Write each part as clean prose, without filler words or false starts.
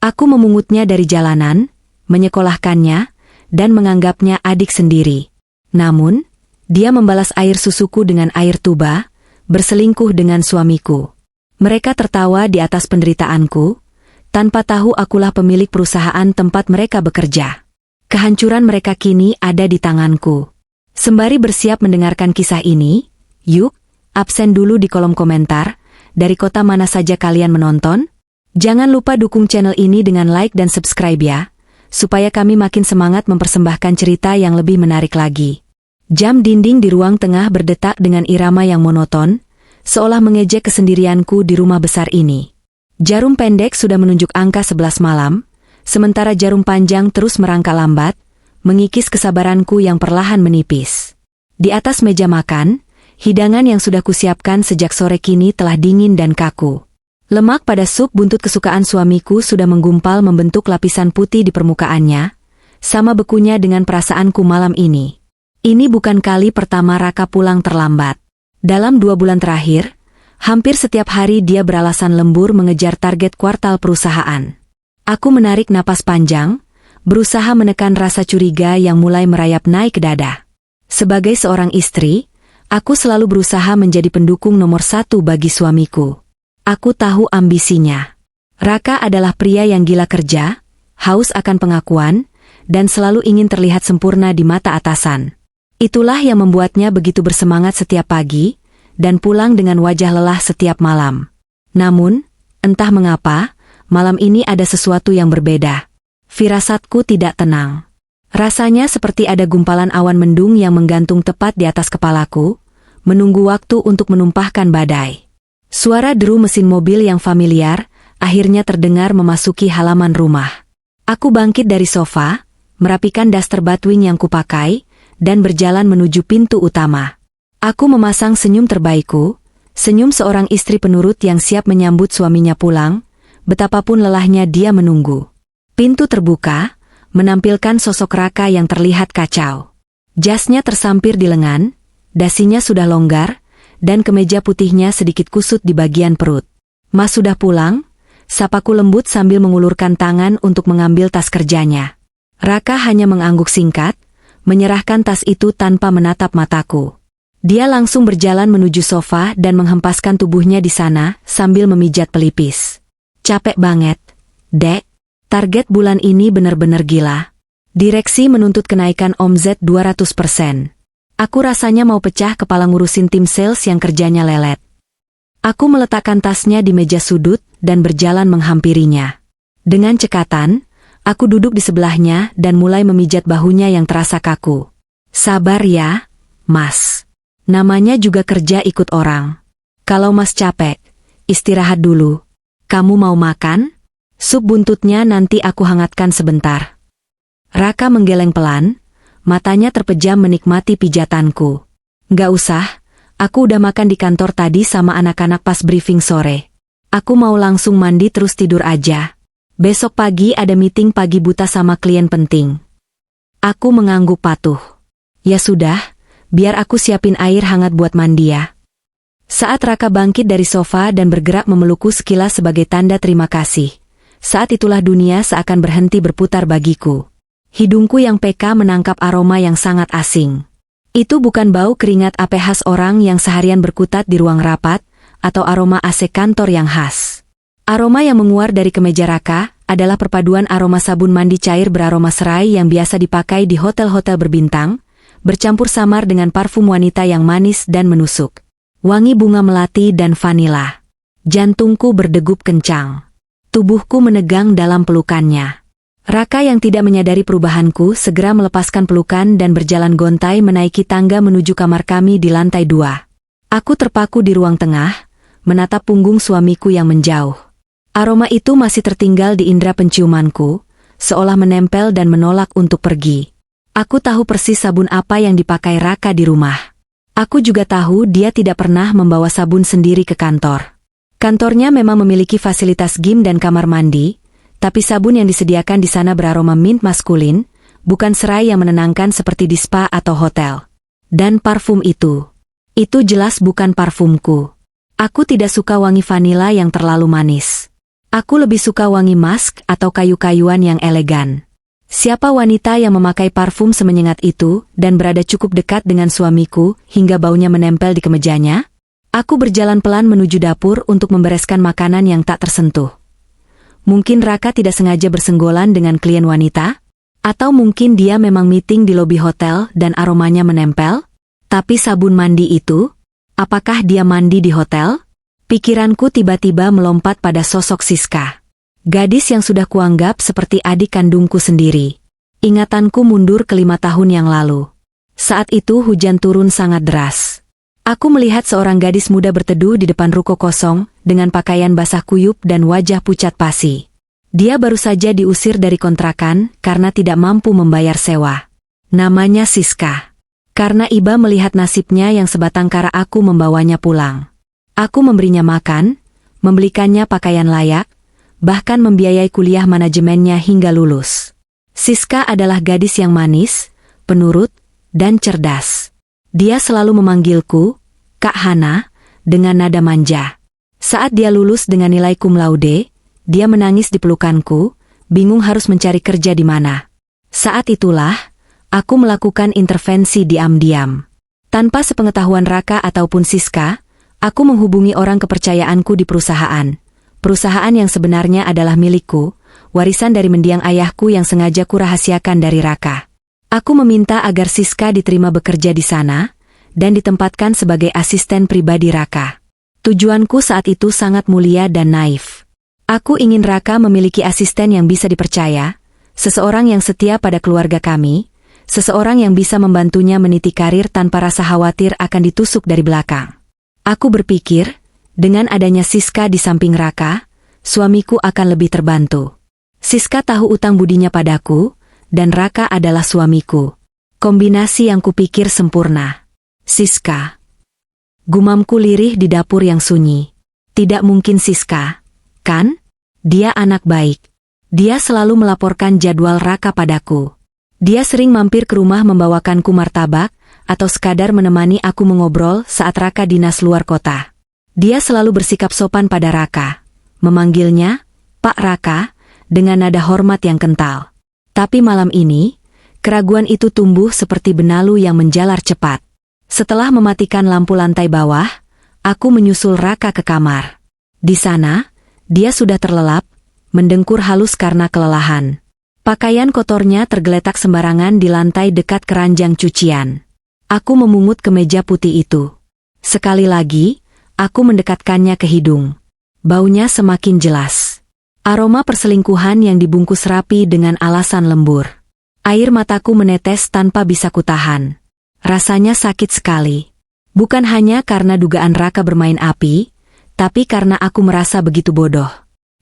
Aku memungutnya dari jalanan, menyekolahkannya, dan menganggapnya adik sendiri. Namun, dia membalas air susuku dengan air tuba, berselingkuh dengan suamiku. Mereka tertawa di atas penderitaanku, tanpa tahu akulah pemilik perusahaan tempat mereka bekerja. Kehancuran mereka kini ada di tanganku. Sembari bersiap mendengarkan kisah ini, yuk, absen dulu di kolom komentar, dari kota mana saja kalian menonton? Jangan lupa dukung channel ini dengan like dan subscribe ya, supaya kami makin semangat mempersembahkan cerita yang lebih menarik lagi. Jam dinding di ruang tengah berdetak dengan irama yang monoton, seolah mengejek kesendirianku di rumah besar ini. Jarum pendek sudah menunjuk angka 11 malam, sementara jarum panjang terus merangkak lambat, mengikis kesabaranku yang perlahan menipis. Di atas meja makan, hidangan yang sudah kusiapkan sejak sore kini telah dingin dan kaku. Lemak pada sup buntut kesukaan suamiku sudah menggumpal membentuk lapisan putih di permukaannya, sama bekunya dengan perasaanku malam ini. Ini bukan kali pertama Raka pulang terlambat. Dalam 2 bulan terakhir, hampir setiap hari dia beralasan lembur mengejar target kuartal perusahaan. Aku menarik napas panjang, berusaha menekan rasa curiga yang mulai merayap naik ke dada. Sebagai seorang istri, aku selalu berusaha menjadi pendukung nomor 1 bagi suamiku. Aku tahu ambisinya. Raka adalah pria yang gila kerja, haus akan pengakuan, dan selalu ingin terlihat sempurna di mata atasan. Itulah yang membuatnya begitu bersemangat setiap pagi, dan pulang dengan wajah lelah setiap malam. Namun, entah mengapa, malam ini ada sesuatu yang berbeda. Firasatku tidak tenang. Rasanya seperti ada gumpalan awan mendung yang menggantung tepat di atas kepalaku, menunggu waktu untuk menumpahkan badai. Suara deru mesin mobil yang familiar, akhirnya terdengar memasuki halaman rumah. Aku bangkit dari sofa, merapikan daster Batwing yang kupakai, dan berjalan menuju pintu utama. Aku memasang senyum terbaikku, senyum seorang istri penurut yang siap menyambut suaminya pulang, betapapun lelahnya dia menunggu. Pintu terbuka, menampilkan sosok Raka yang terlihat kacau. Jasnya tersampir di lengan, dasinya sudah longgar, dan kemeja putihnya sedikit kusut di bagian perut. "Mas sudah pulang?" sapaku lembut sambil mengulurkan tangan untuk mengambil tas kerjanya. Raka hanya mengangguk singkat, menyerahkan tas itu tanpa menatap mataku. Dia langsung berjalan menuju sofa dan menghempaskan tubuhnya di sana sambil memijat pelipis. "Capek banget, Dek. Target bulan ini benar-benar gila. Direksi menuntut kenaikan omzet 200%. Aku rasanya mau pecah kepala ngurusin tim sales yang kerjanya lelet." Aku meletakkan tasnya di meja sudut dan berjalan menghampirinya. Dengan cekatan, aku duduk di sebelahnya dan mulai memijat bahunya yang terasa kaku. "Sabar ya, Mas. Namanya juga kerja ikut orang. Kalau Mas capek, istirahat dulu. Kamu mau makan? Sup buntutnya nanti aku hangatkan sebentar." Raka menggeleng pelan, matanya terpejam menikmati pijatanku. "Nggak usah, aku udah makan di kantor tadi sama anak-anak pas briefing sore. Aku mau langsung mandi terus tidur aja. Besok pagi ada meeting pagi buta sama klien penting." Aku mengangguk patuh. "Ya sudah, biar aku siapin air hangat buat mandi ya." Saat Raka bangkit dari sofa dan bergerak memelukku sekilas sebagai tanda terima kasih, saat itulah dunia seakan berhenti berputar bagiku. Hidungku yang peka menangkap aroma yang sangat asing. Itu bukan bau keringat ape khas orang yang seharian berkutat di ruang rapat, atau aroma AC kantor yang khas. Aroma yang menguar dari kemeja Raka adalah perpaduan aroma sabun mandi cair beraroma serai yang biasa dipakai di hotel-hotel berbintang, bercampur samar dengan parfum wanita yang manis dan menusuk. Wangi bunga melati dan vanila. Jantungku berdegup kencang. Tubuhku menegang dalam pelukannya. Raka yang tidak menyadari perubahanku segera melepaskan pelukan dan berjalan gontai menaiki tangga menuju kamar kami di lantai 2. Aku terpaku di ruang tengah, menatap punggung suamiku yang menjauh. Aroma itu masih tertinggal di indera penciumanku, seolah menempel dan menolak untuk pergi. Aku tahu persis sabun apa yang dipakai Raka di rumah. Aku juga tahu dia tidak pernah membawa sabun sendiri ke kantor. Kantornya memang memiliki fasilitas gym dan kamar mandi, tapi sabun yang disediakan di sana beraroma mint maskulin, bukan serai yang menenangkan seperti di spa atau hotel. Dan parfum itu jelas bukan parfumku. Aku tidak suka wangi vanila yang terlalu manis. Aku lebih suka wangi musk atau kayu-kayuan yang elegan. Siapa wanita yang memakai parfum semenyengat itu dan berada cukup dekat dengan suamiku hingga baunya menempel di kemejanya? Aku berjalan pelan menuju dapur untuk membereskan makanan yang tak tersentuh. Mungkin Raka tidak sengaja bersenggolan dengan klien wanita? Atau mungkin dia memang meeting di lobi hotel dan aromanya menempel? Tapi sabun mandi itu? Apakah dia mandi di hotel? Pikiranku tiba-tiba melompat pada sosok Siska. Gadis yang sudah kuanggap seperti adik kandungku sendiri. Ingatanku mundur ke 5 tahun yang lalu. Saat itu hujan turun sangat deras. Aku melihat seorang gadis muda berteduh di depan ruko kosong, dengan pakaian basah kuyup dan wajah pucat pasi. Dia baru saja diusir dari kontrakan karena tidak mampu membayar sewa. Namanya Siska. Karena iba melihat nasibnya yang sebatang kara, aku membawanya pulang. Aku memberinya makan, membelikannya pakaian layak, bahkan membiayai kuliah manajemennya hingga lulus. Siska adalah gadis yang manis, penurut, dan cerdas. Dia selalu memanggilku, Kak Hana, dengan nada manja. Saat dia lulus dengan nilai cum laude, dia menangis di pelukanku, bingung harus mencari kerja di mana. Saat itulah, aku melakukan intervensi diam-diam. Tanpa sepengetahuan Raka ataupun Siska, aku menghubungi orang kepercayaanku di perusahaan. Perusahaan yang sebenarnya adalah milikku, warisan dari mendiang ayahku yang sengaja kurahasiakan dari Raka. Aku meminta agar Siska diterima bekerja di sana, dan ditempatkan sebagai asisten pribadi Raka. Tujuanku saat itu sangat mulia dan naif. Aku ingin Raka memiliki asisten yang bisa dipercaya, seseorang yang setia pada keluarga kami, seseorang yang bisa membantunya meniti karir tanpa rasa khawatir akan ditusuk dari belakang. Aku berpikir, dengan adanya Siska di samping Raka, suamiku akan lebih terbantu. Siska tahu utang budinya padaku, dan Raka adalah suamiku. Kombinasi yang kupikir sempurna. Siska. Gumamku lirih di dapur yang sunyi. Tidak mungkin Siska, kan? Dia anak baik. Dia selalu melaporkan jadwal Raka padaku. Dia sering mampir ke rumah membawakanku martabak, atau sekadar menemani aku mengobrol saat Raka dinas luar kota. Dia selalu bersikap sopan pada Raka, memanggilnya, Pak Raka, dengan nada hormat yang kental. Tapi malam ini, keraguan itu tumbuh seperti benalu yang menjalar cepat. Setelah mematikan lampu lantai bawah, aku menyusul Raka ke kamar. Di sana, dia sudah terlelap, mendengkur halus karena kelelahan. Pakaian kotornya tergeletak sembarangan di lantai dekat keranjang cucian. Aku memungut kemeja putih itu. Sekali lagi, aku mendekatkannya ke hidung. Baunya semakin jelas. Aroma perselingkuhan yang dibungkus rapi dengan alasan lembur. Air mataku menetes tanpa bisa kutahan. Rasanya sakit sekali. Bukan hanya karena dugaan Raka bermain api, tapi karena aku merasa begitu bodoh.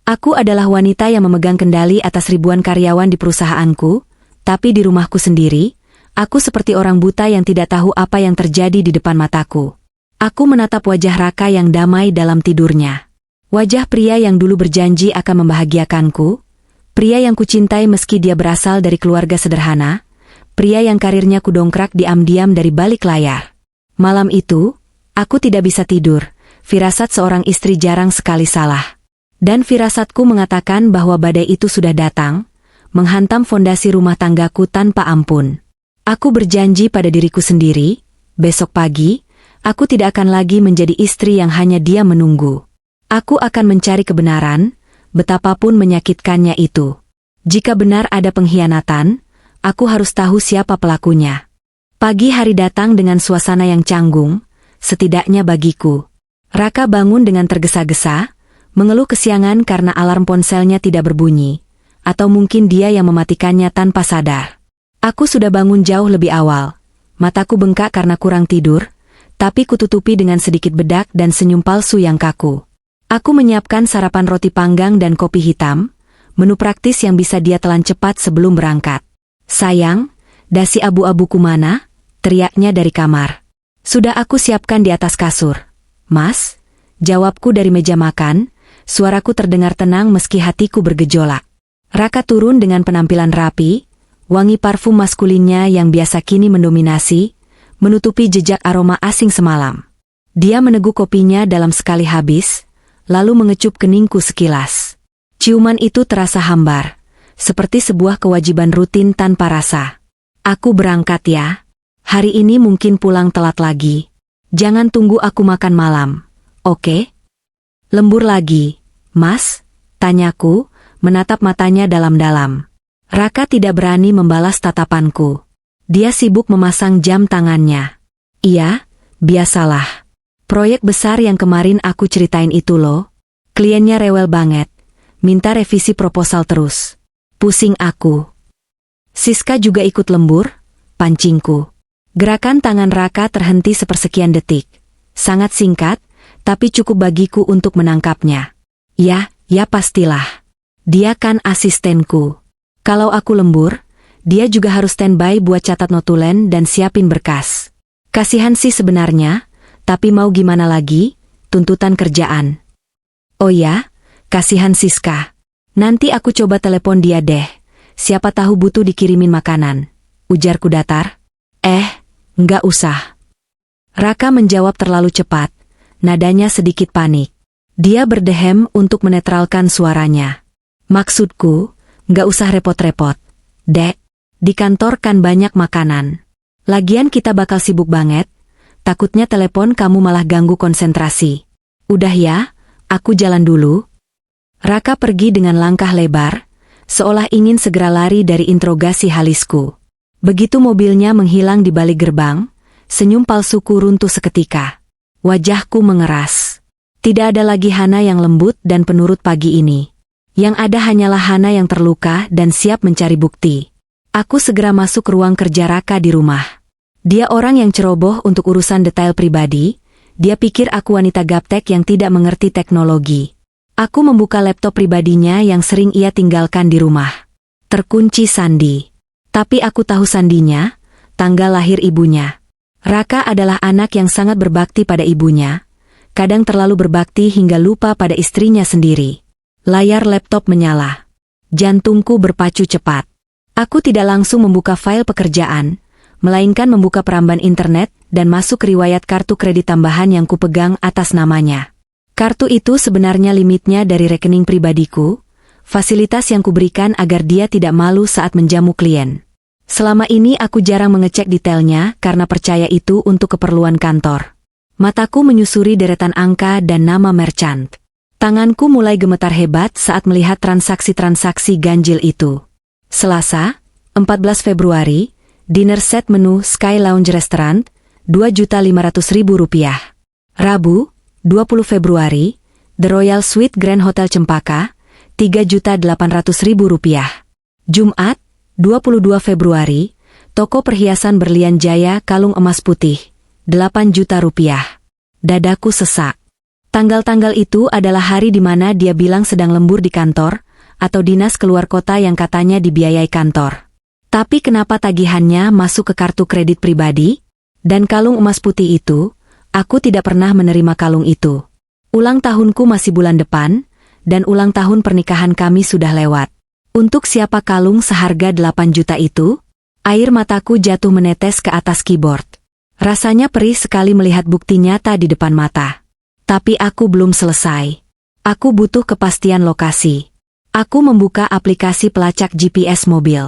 Aku adalah wanita yang memegang kendali atas ribuan karyawan di perusahaanku, tapi di rumahku sendiri, aku seperti orang buta yang tidak tahu apa yang terjadi di depan mataku. Aku menatap wajah Raka yang damai dalam tidurnya. Wajah pria yang dulu berjanji akan membahagiakanku, pria yang kucintai meski dia berasal dari keluarga sederhana, pria yang karirnya kudongkrak diam-diam dari balik layar. Malam itu, aku tidak bisa tidur, firasat seorang istri jarang sekali salah. Dan firasatku mengatakan bahwa badai itu sudah datang, menghantam fondasi rumah tanggaku tanpa ampun. Aku berjanji pada diriku sendiri, besok pagi, aku tidak akan lagi menjadi istri yang hanya dia menunggu. Aku akan mencari kebenaran, betapapun menyakitkannya itu. Jika benar ada pengkhianatan, aku harus tahu siapa pelakunya. Pagi hari datang dengan suasana yang canggung, setidaknya bagiku. Raka bangun dengan tergesa-gesa, mengeluh kesiangan karena alarm ponselnya tidak berbunyi, atau mungkin dia yang mematikannya tanpa sadar. Aku sudah bangun jauh lebih awal. Mataku bengkak karena kurang tidur, tapi kututupi dengan sedikit bedak dan senyum palsu yang kaku. Aku menyiapkan sarapan roti panggang dan kopi hitam, menu praktis yang bisa dia telan cepat sebelum berangkat. Sayang, dasi abu-abuku mana? Teriaknya dari kamar. Sudah aku siapkan di atas kasur. Mas, jawabku dari meja makan, suaraku terdengar tenang meski hatiku bergejolak. Raka turun dengan penampilan rapi, wangi parfum maskulinnya yang biasa kini mendominasi, menutupi jejak aroma asing semalam. Dia meneguk kopinya dalam sekali habis, lalu mengecup keningku sekilas. Ciuman itu terasa hambar, seperti sebuah kewajiban rutin tanpa rasa. Aku berangkat ya. Hari ini mungkin pulang telat lagi. Jangan tunggu aku makan malam, oke? Lembur lagi, Mas? Tanyaku, menatap matanya dalam-dalam. Raka tidak berani membalas tatapanku. Dia sibuk memasang jam tangannya. Iya, biasalah. Proyek besar yang kemarin aku ceritain itu loh. Kliennya rewel banget. Minta revisi proposal terus. Pusing aku. Siska juga ikut lembur, pancingku. Gerakan tangan Raka terhenti sepersekian detik. Sangat singkat, tapi cukup bagiku untuk menangkapnya. Ya pastilah. Dia kan asistenku. Kalau aku lembur, dia juga harus standby buat catat notulen dan siapin berkas. Kasihan sih sebenarnya, tapi mau gimana lagi, tuntutan kerjaan. Oh ya, kasihan Siska. Nanti aku coba telepon dia deh. Siapa tahu butuh dikirimin makanan. Ujarku datar. Enggak usah. Raka menjawab terlalu cepat. Nadanya sedikit panik. Dia berdehem untuk menetralkan suaranya. Maksudku, enggak usah repot-repot. Dek, di kantor kan banyak makanan. Lagian kita bakal sibuk banget. Takutnya telepon kamu malah ganggu konsentrasi. Udah ya, aku jalan dulu. Raka pergi dengan langkah lebar, seolah ingin segera lari dari interogasi halisku. Begitu mobilnya menghilang di balik gerbang, senyum palsuku runtuh seketika. Wajahku mengeras. Tidak ada lagi Hana yang lembut dan penurut pagi ini. Yang ada hanyalah Hana yang terluka dan siap mencari bukti. Aku segera masuk ke ruang kerja Raka di rumah. Dia orang yang ceroboh untuk urusan detail pribadi. Dia pikir aku wanita gaptek yang tidak mengerti teknologi. Aku membuka laptop pribadinya yang sering ia tinggalkan di rumah. Terkunci sandi. Tapi aku tahu sandinya, tanggal lahir ibunya. Raka adalah anak yang sangat berbakti pada ibunya. Kadang terlalu berbakti hingga lupa pada istrinya sendiri. Layar laptop menyala. Jantungku berpacu cepat. Aku tidak langsung membuka file pekerjaan, melainkan membuka peramban internet dan masuk ke riwayat kartu kredit tambahan yang kupegang atas namanya. Kartu itu sebenarnya limitnya dari rekening pribadiku, fasilitas yang kuberikan agar dia tidak malu saat menjamu klien. Selama ini aku jarang mengecek detailnya karena percaya itu untuk keperluan kantor. Mataku menyusuri deretan angka dan nama merchant. Tanganku mulai gemetar hebat saat melihat transaksi-transaksi ganjil itu. Selasa, 14 Februari, dinner set menu Sky Lounge Restaurant, Rp2.500.000. Rabu, 20 Februari, The Royal Suite Grand Hotel Cempaka, Rp3.800.000. Jumat, 22 Februari, toko perhiasan berlian Jaya kalung emas putih, Rp8 juta. Dadaku sesak. Tanggal-tanggal itu adalah hari di mana dia bilang sedang lembur di kantor, atau dinas keluar kota yang katanya dibiayai kantor. Tapi kenapa tagihannya masuk ke kartu kredit pribadi? Dan kalung emas putih itu, aku tidak pernah menerima kalung itu. Ulang tahunku masih bulan depan, dan ulang tahun pernikahan kami sudah lewat. Untuk siapa kalung seharga 8 juta itu? Air mataku jatuh menetes ke atas keyboard. Rasanya perih sekali melihat bukti nyata di depan mata. Tapi aku belum selesai. Aku butuh kepastian lokasi. Aku membuka aplikasi pelacak GPS mobil.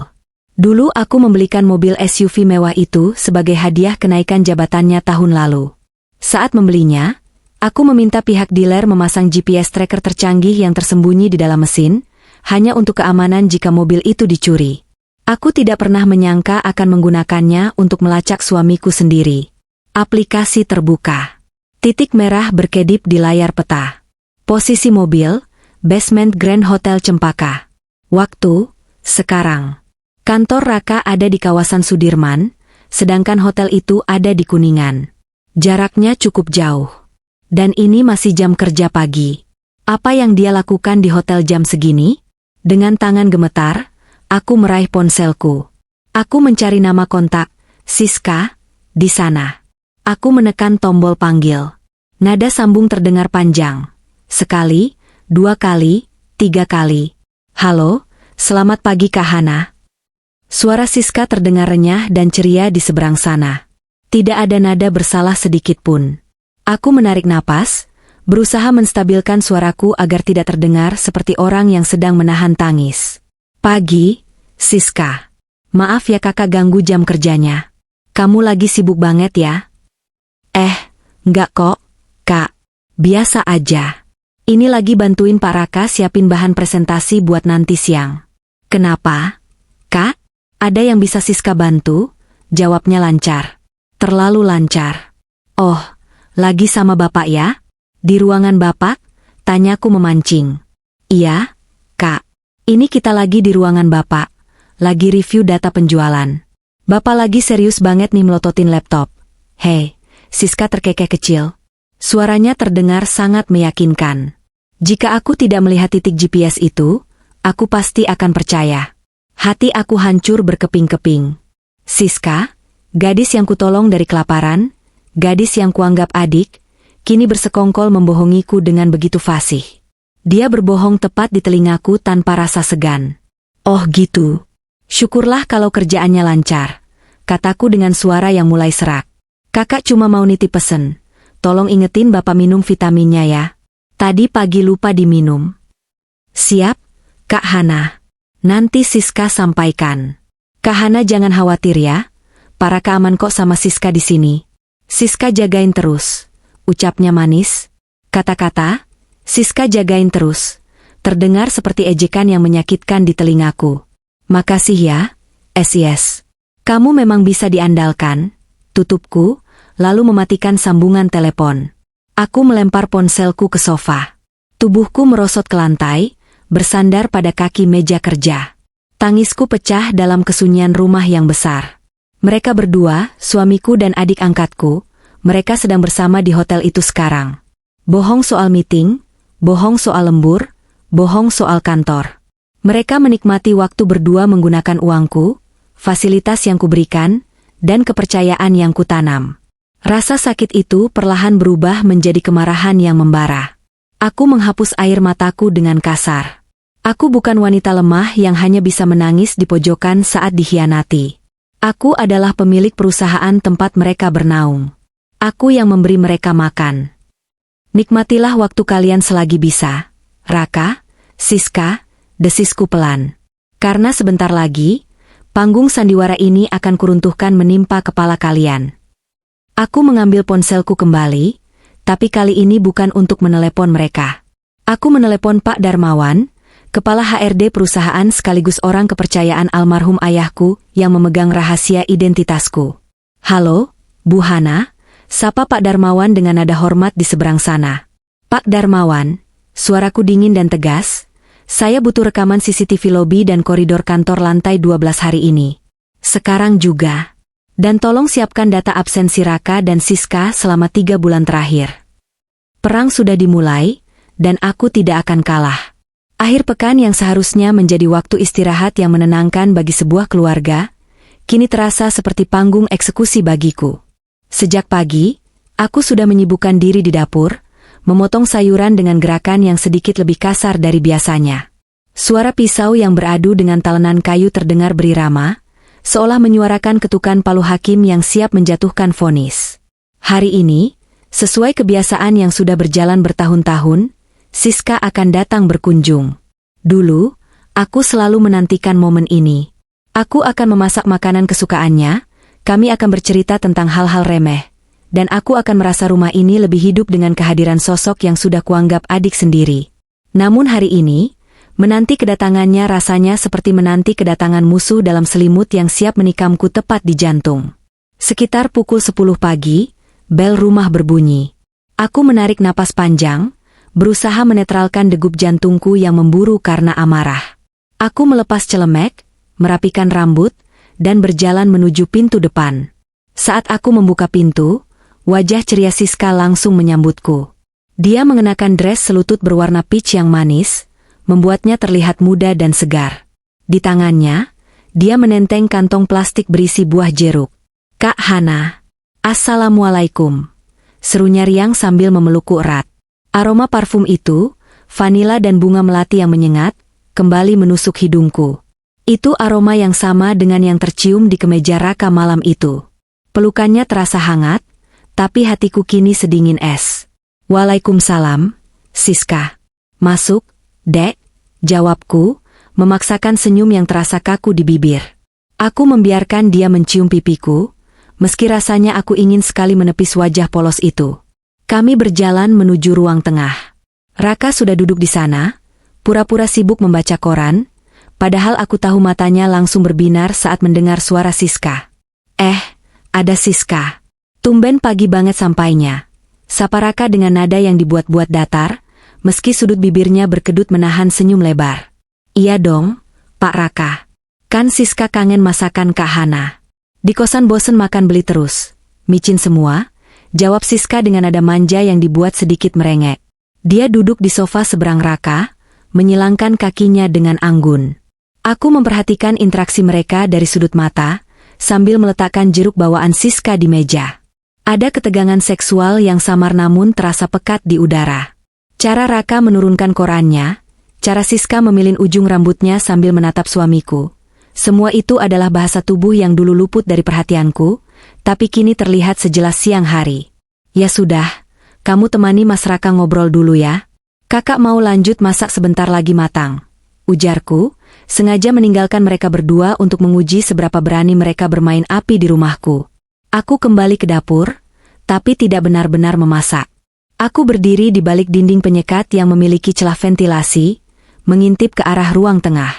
Dulu aku membelikan mobil SUV mewah itu sebagai hadiah kenaikan jabatannya tahun lalu. Saat membelinya, aku meminta pihak dealer memasang GPS tracker tercanggih yang tersembunyi di dalam mesin, hanya untuk keamanan jika mobil itu dicuri. Aku tidak pernah menyangka akan menggunakannya untuk melacak suamiku sendiri. Aplikasi terbuka. Titik merah berkedip di layar peta. Posisi mobil, basement Grand Hotel Cempaka. Waktu, sekarang. Kantor Raka ada di kawasan Sudirman, sedangkan hotel itu ada di Kuningan. Jaraknya cukup jauh. Dan ini masih jam kerja pagi. Apa yang dia lakukan di hotel jam segini? Dengan tangan gemetar, aku meraih ponselku. Aku mencari nama kontak, Siska, di sana. Aku menekan tombol panggil. Nada sambung terdengar panjang. Sekali, 2 kali, 3 kali. Halo, selamat pagi Kak Hana. Suara Siska terdengar renyah dan ceria di seberang sana. Tidak ada nada bersalah sedikit pun. Aku menarik napas, berusaha menstabilkan suaraku agar tidak terdengar seperti orang yang sedang menahan tangis. Pagi, Siska. Maaf ya kakak ganggu jam kerjanya. Kamu lagi sibuk banget ya? Enggak kok, Kak. Biasa aja. Ini lagi bantuin Pak Raka siapin bahan presentasi buat nanti siang. Kenapa? Kak, ada yang bisa Siska bantu? Jawabnya lancar. Terlalu lancar. Oh, lagi sama Bapak ya? Di ruangan Bapak? Tanyaku memancing. Iya, Kak. Ini kita lagi di ruangan Bapak. Lagi review data penjualan. Bapak lagi serius banget nih melototin laptop. Hei, Siska terkekeh kecil. Suaranya terdengar sangat meyakinkan. Jika aku tidak melihat titik GPS itu, aku pasti akan percaya. Hati aku hancur berkeping-keping. Siska, gadis yang kutolong dari kelaparan, gadis yang kuanggap adik, kini bersekongkol membohongiku dengan begitu fasih. Dia berbohong tepat di telingaku tanpa rasa segan. Oh gitu. Syukurlah kalau kerjaannya lancar, kataku dengan suara yang mulai serak. Kakak cuma mau nitip pesen. Tolong ingetin Bapak minum vitaminnya ya. Tadi pagi lupa diminum. Siap, Kak Hana. Nanti Siska sampaikan. Kak Hana jangan khawatir ya. Para keaman kok sama Siska di sini. Siska jagain terus. Ucapnya manis. Kata-kata, Siska jagain terus. Terdengar seperti ejekan yang menyakitkan di telingaku. Makasih ya, SIS. Kamu memang bisa diandalkan. Tutupku, lalu mematikan sambungan telepon. Aku melempar ponselku ke sofa. Tubuhku merosot ke lantai, bersandar pada kaki meja kerja. Tangisku pecah dalam kesunyian rumah yang besar. Mereka berdua, suamiku dan adik angkatku, mereka sedang bersama di hotel itu sekarang. Bohong soal meeting, bohong soal lembur, bohong soal kantor. Mereka menikmati waktu berdua menggunakan uangku, fasilitas yang kuberikan, dan kepercayaan yang kutanam. Rasa sakit itu perlahan berubah menjadi kemarahan yang membara. Aku menghapus air mataku dengan kasar. Aku bukan wanita lemah yang hanya bisa menangis di pojokan saat dikhianati. Aku adalah pemilik perusahaan tempat mereka bernaung. Aku yang memberi mereka makan. Nikmatilah waktu kalian selagi bisa. Raka, Siska, desisku pelan. Karena sebentar lagi, panggung sandiwara ini akan kuruntuhkan menimpa kepala kalian. Aku mengambil ponselku kembali, tapi kali ini bukan untuk menelepon mereka. Aku menelepon Pak Darmawan, kepala HRD perusahaan sekaligus orang kepercayaan almarhum ayahku yang memegang rahasia identitasku. Halo, Bu Hana, sapa Pak Darmawan dengan nada hormat di seberang sana. Pak Darmawan, suaraku dingin dan tegas, saya butuh rekaman CCTV lobi dan koridor kantor lantai 12 hari ini. Sekarang juga. Dan tolong siapkan data absensi Raka dan Siska selama 3 bulan terakhir. Perang sudah dimulai, dan aku tidak akan kalah. Akhir pekan yang seharusnya menjadi waktu istirahat yang menenangkan bagi sebuah keluarga, kini terasa seperti panggung eksekusi bagiku. Sejak pagi, aku sudah menyibukkan diri di dapur, memotong sayuran dengan gerakan yang sedikit lebih kasar dari biasanya. Suara pisau yang beradu dengan talenan kayu terdengar berirama, seolah menyuarakan ketukan palu hakim yang siap menjatuhkan vonis. Hari ini, sesuai kebiasaan yang sudah berjalan bertahun-tahun, Siska akan datang berkunjung. Dulu, aku selalu menantikan momen ini. Aku akan memasak makanan kesukaannya, kami akan bercerita tentang hal-hal remeh, dan aku akan merasa rumah ini lebih hidup dengan kehadiran sosok yang sudah kuanggap adik sendiri. Namun hari ini, menanti kedatangannya rasanya seperti menanti kedatangan musuh dalam selimut yang siap menikamku tepat di jantung. Sekitar pukul 10 pagi, bel rumah berbunyi. Aku menarik napas panjang, berusaha menetralkan degup jantungku yang memburu karena amarah. Aku melepas celemek, merapikan rambut, dan berjalan menuju pintu depan. Saat aku membuka pintu, wajah ceria Siska langsung menyambutku. Dia mengenakan dress selutut berwarna peach yang manis, membuatnya terlihat muda dan segar. Di tangannya, dia menenteng kantong plastik berisi buah jeruk. Kak Hana. Assalamualaikum. Serunya riang sambil memelukku erat. Aroma parfum itu, vanila dan bunga melati yang menyengat, kembali menusuk hidungku. Itu aroma yang sama dengan yang tercium di kemeja Raka malam itu. Pelukannya terasa hangat, tapi hatiku kini sedingin es. Waalaikumsalam, Siska. Masuk, Dek, jawabku, memaksakan senyum yang terasa kaku di bibir. Aku membiarkan dia mencium pipiku, meski rasanya aku ingin sekali menepis wajah polos itu. Kami berjalan menuju ruang tengah. Raka sudah duduk di sana, pura-pura sibuk membaca koran, padahal aku tahu matanya langsung berbinar saat mendengar suara Siska. Ada Siska. Tumben pagi banget sampainya. Sapa Raka dengan nada yang dibuat-buat datar, meski sudut bibirnya berkedut menahan senyum lebar. Iya dong, Pak Raka. Kan Siska kangen masakan Kak Hana. Di kosan bosen makan beli terus. Micin semua, jawab Siska dengan nada manja yang dibuat sedikit merengek. Dia duduk di sofa seberang Raka, menyilangkan kakinya dengan anggun. Aku memperhatikan interaksi mereka dari sudut mata, sambil meletakkan jeruk bawaan Siska di meja. Ada ketegangan seksual yang samar namun terasa pekat di udara. Cara Raka menurunkan korannya, cara Siska memilin ujung rambutnya sambil menatap suamiku. Semua itu adalah bahasa tubuh yang dulu luput dari perhatianku, tapi kini terlihat sejelas siang hari. Ya sudah, kamu temani Mas Raka ngobrol dulu ya. Kakak mau lanjut masak sebentar lagi matang. Ujarku, sengaja meninggalkan mereka berdua untuk menguji seberapa berani mereka bermain api di rumahku. Aku kembali ke dapur, tapi tidak benar-benar memasak. Aku berdiri di balik dinding penyekat yang memiliki celah ventilasi, mengintip ke arah ruang tengah.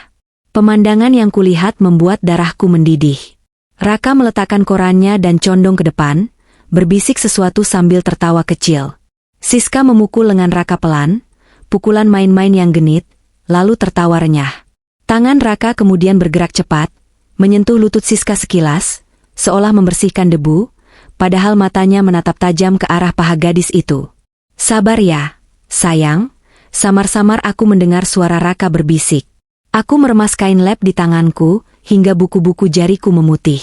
Pemandangan yang kulihat membuat darahku mendidih. Raka meletakkan korannya dan condong ke depan, berbisik sesuatu sambil tertawa kecil. Siska memukul lengan Raka pelan, pukulan main-main yang genit, lalu tertawa renyah. Tangan Raka kemudian bergerak cepat, menyentuh lutut Siska sekilas, seolah membersihkan debu, padahal matanya menatap tajam ke arah paha gadis itu. Sabar ya, sayang, samar-samar aku mendengar suara Raka berbisik. Aku meremas kain lap di tanganku, hingga buku-buku jariku memutih.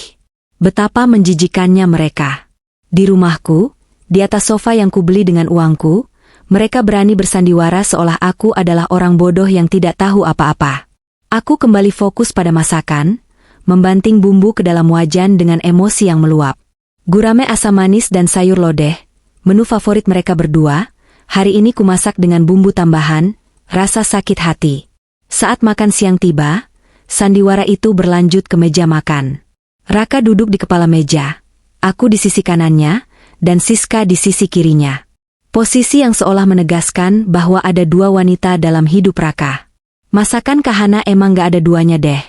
Betapa menjijikannya mereka. Di rumahku, di atas sofa yang kubeli dengan uangku, mereka berani bersandiwara seolah aku adalah orang bodoh yang tidak tahu apa-apa. Aku kembali fokus pada masakan, membanting bumbu ke dalam wajan dengan emosi yang meluap. Gurame asam manis dan sayur lodeh, menu favorit mereka berdua, hari ini kumasak dengan bumbu tambahan, rasa sakit hati. Saat makan siang tiba, sandiwara itu berlanjut ke meja makan. Raka duduk di kepala meja, aku di sisi kanannya, dan Siska di sisi kirinya. Posisi yang seolah menegaskan bahwa ada dua wanita dalam hidup Raka. Masakan Kak Hana emang gak ada duanya deh,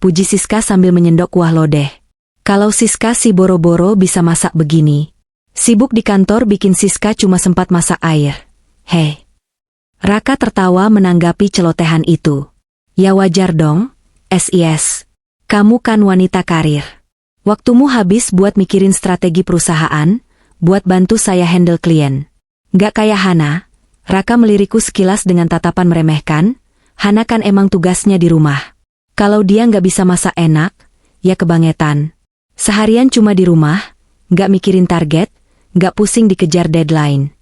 puji Siska sambil menyendok kuah lodeh. Kalau Siska si boro-boro bisa masak begini. Sibuk di kantor bikin Siska cuma sempat masak air. Hei. Raka tertawa menanggapi celotehan itu. Ya wajar dong, SIS. Kamu kan wanita karir. Waktumu habis buat mikirin strategi perusahaan, buat bantu saya handle klien. Gak kayak Hana. Raka melirikku sekilas dengan tatapan meremehkan. Hana kan emang tugasnya di rumah. Kalau dia gak bisa masak enak, ya kebangetan. Seharian cuma di rumah, gak mikirin target, gak pusing dikejar deadline.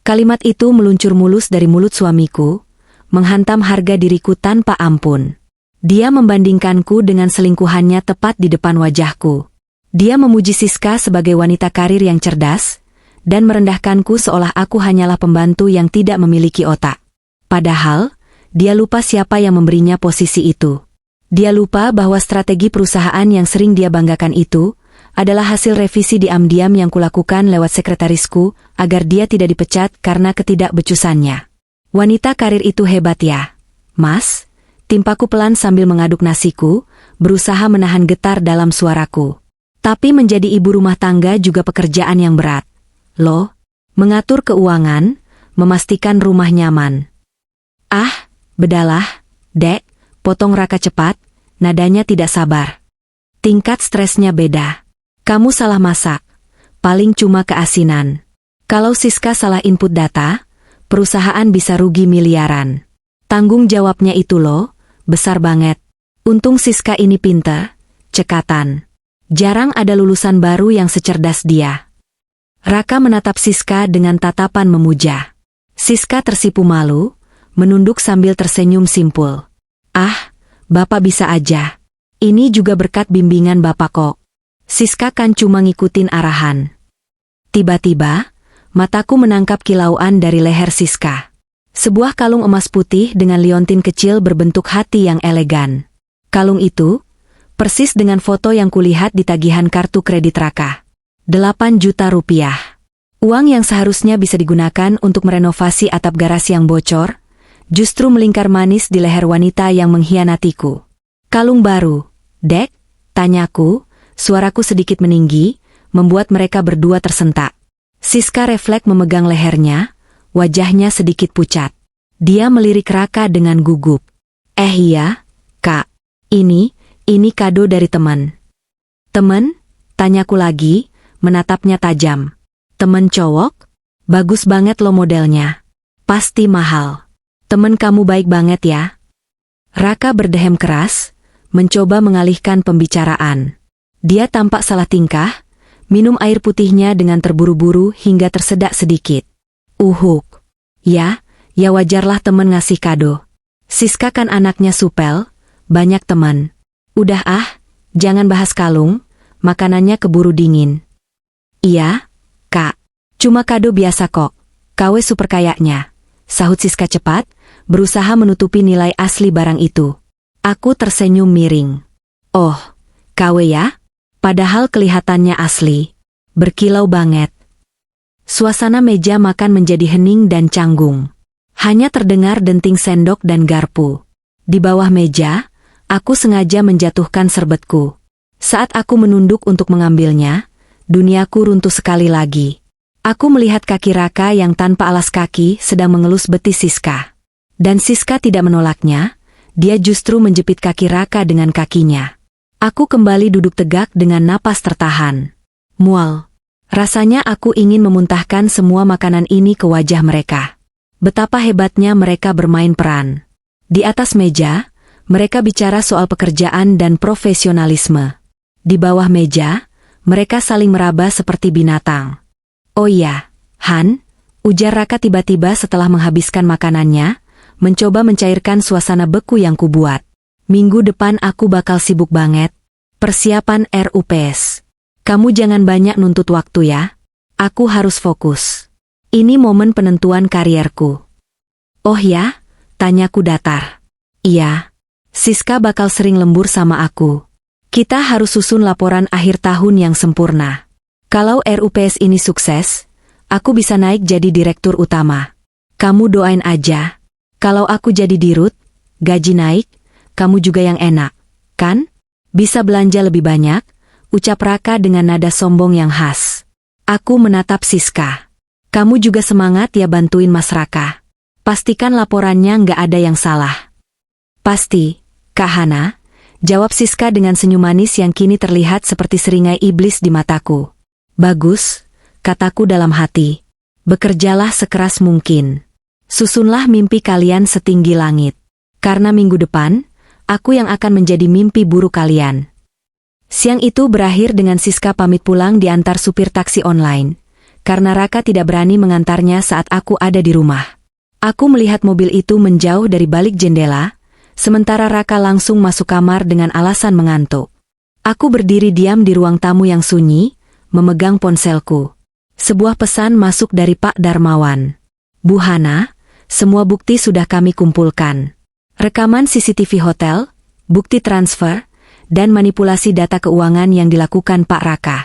Kalimat itu meluncur mulus dari mulut suamiku, menghantam harga diriku tanpa ampun. Dia membandingkanku dengan selingkuhannya tepat di depan wajahku. Dia memuji Siska sebagai wanita karir yang cerdas, dan merendahkanku seolah aku hanyalah pembantu yang tidak memiliki otak. Padahal, dia lupa siapa yang memberinya posisi itu. Dia lupa bahwa strategi perusahaan yang sering dia banggakan itu adalah hasil revisi diam-diam yang kulakukan lewat sekretarisku agar dia tidak dipecat karena ketidakbecusannya. Wanita karir itu hebat ya, Mas, timpaku pelan sambil mengaduk nasiku, berusaha menahan getar dalam suaraku. Tapi menjadi ibu rumah tangga juga pekerjaan yang berat. Loh, mengatur keuangan, memastikan rumah nyaman. Ah, bedalah, Dek, potong Raka cepat, nadanya tidak sabar. Tingkat stresnya beda. Kamu salah masak, paling cuma keasinan. Kalau Siska salah input data, perusahaan bisa rugi miliaran. Tanggung jawabnya itu loh, besar banget. Untung Siska ini pintar, cekatan. Jarang ada lulusan baru yang secerdas dia. Raka menatap Siska dengan tatapan memuja. Siska tersipu malu, menunduk sambil tersenyum simpul. Ah, Bapak bisa aja. Ini juga berkat bimbingan Bapak kok. Siska kan cuma ngikutin arahan. Tiba-tiba, mataku menangkap kilauan dari leher Siska. Sebuah kalung emas putih dengan liontin kecil berbentuk hati yang elegan. Kalung itu persis dengan foto yang kulihat di tagihan kartu kredit Raka. 8 juta rupiah. Uang yang seharusnya bisa digunakan untuk merenovasi atap garasi yang bocor, justru melingkar manis di leher wanita yang mengkhianatiku. Kalung baru, Dek? Tanyaku, suaraku sedikit meninggi, membuat mereka berdua tersentak. Siska refleks memegang lehernya, wajahnya sedikit pucat. Dia melirik Raka dengan gugup. Iya, Kak. Ini kado dari teman. Teman? Tanyaku lagi, menatapnya tajam. Teman cowok? Bagus banget lo modelnya. Pasti mahal. Temen kamu baik banget ya. Raka berdehem keras, mencoba mengalihkan pembicaraan. Dia tampak salah tingkah, minum air putihnya dengan terburu-buru hingga tersedak sedikit. Uhuk. Ya wajarlah temen ngasih kado. Siska kan anaknya supel, banyak teman. Udah jangan bahas kalung, makanannya keburu dingin. Iya, Kak. Cuma kado biasa kok. KW super kayaknya. Sahut Siska cepat, berusaha menutupi nilai asli barang itu. Aku tersenyum miring. Oh, KW ya? Padahal kelihatannya asli. Berkilau banget. Suasana meja makan menjadi hening dan canggung. Hanya terdengar denting sendok dan garpu. Di bawah meja, aku sengaja menjatuhkan serbetku. Saat aku menunduk untuk mengambilnya, duniaku runtuh sekali lagi. Aku melihat kaki Raka yang tanpa alas kaki sedang mengelus betis Siska. Dan Siska tidak menolaknya, dia justru menjepit kaki Raka dengan kakinya. Aku kembali duduk tegak dengan napas tertahan. Mual. Rasanya aku ingin memuntahkan semua makanan ini ke wajah mereka. Betapa hebatnya mereka bermain peran. Di atas meja, mereka bicara soal pekerjaan dan profesionalisme. Di bawah meja, mereka saling meraba seperti binatang. Oh iya, Han, ujar Raka tiba-tiba setelah menghabiskan makanannya, mencoba mencairkan suasana beku yang kubuat. Minggu depan aku bakal sibuk banget. Persiapan RUPS. Kamu jangan banyak nuntut waktu ya. Aku harus fokus. Ini momen penentuan karierku. Oh ya? Tanyaku datar. Iya. Siska bakal sering lembur sama aku. Kita harus susun laporan akhir tahun yang sempurna. Kalau RUPS ini sukses, aku bisa naik jadi direktur utama. Kamu doain aja. Kalau aku jadi dirut, gaji naik, kamu juga yang enak, kan? Bisa belanja lebih banyak, ucap Raka dengan nada sombong yang khas. Aku menatap Siska. Kamu juga semangat ya bantuin Mas Raka. Pastikan laporannya nggak ada yang salah. Pasti, Kak Hana, jawab Siska dengan senyum manis yang kini terlihat seperti seringai iblis di mataku. Bagus, kataku dalam hati. Bekerjalah sekeras mungkin. Susunlah mimpi kalian setinggi langit. Karena minggu depan, aku yang akan menjadi mimpi buruk kalian. Siang itu berakhir dengan Siska pamit pulang diantar supir taksi online. Karena Raka tidak berani mengantarnya saat aku ada di rumah. Aku melihat mobil itu menjauh dari balik jendela, sementara Raka langsung masuk kamar dengan alasan mengantuk. Aku berdiri diam di ruang tamu yang sunyi, memegang ponselku. Sebuah pesan masuk dari Pak Darmawan. Bu Hana, semua bukti sudah kami kumpulkan. Rekaman CCTV hotel, bukti transfer, dan manipulasi data keuangan yang dilakukan Pak Raka.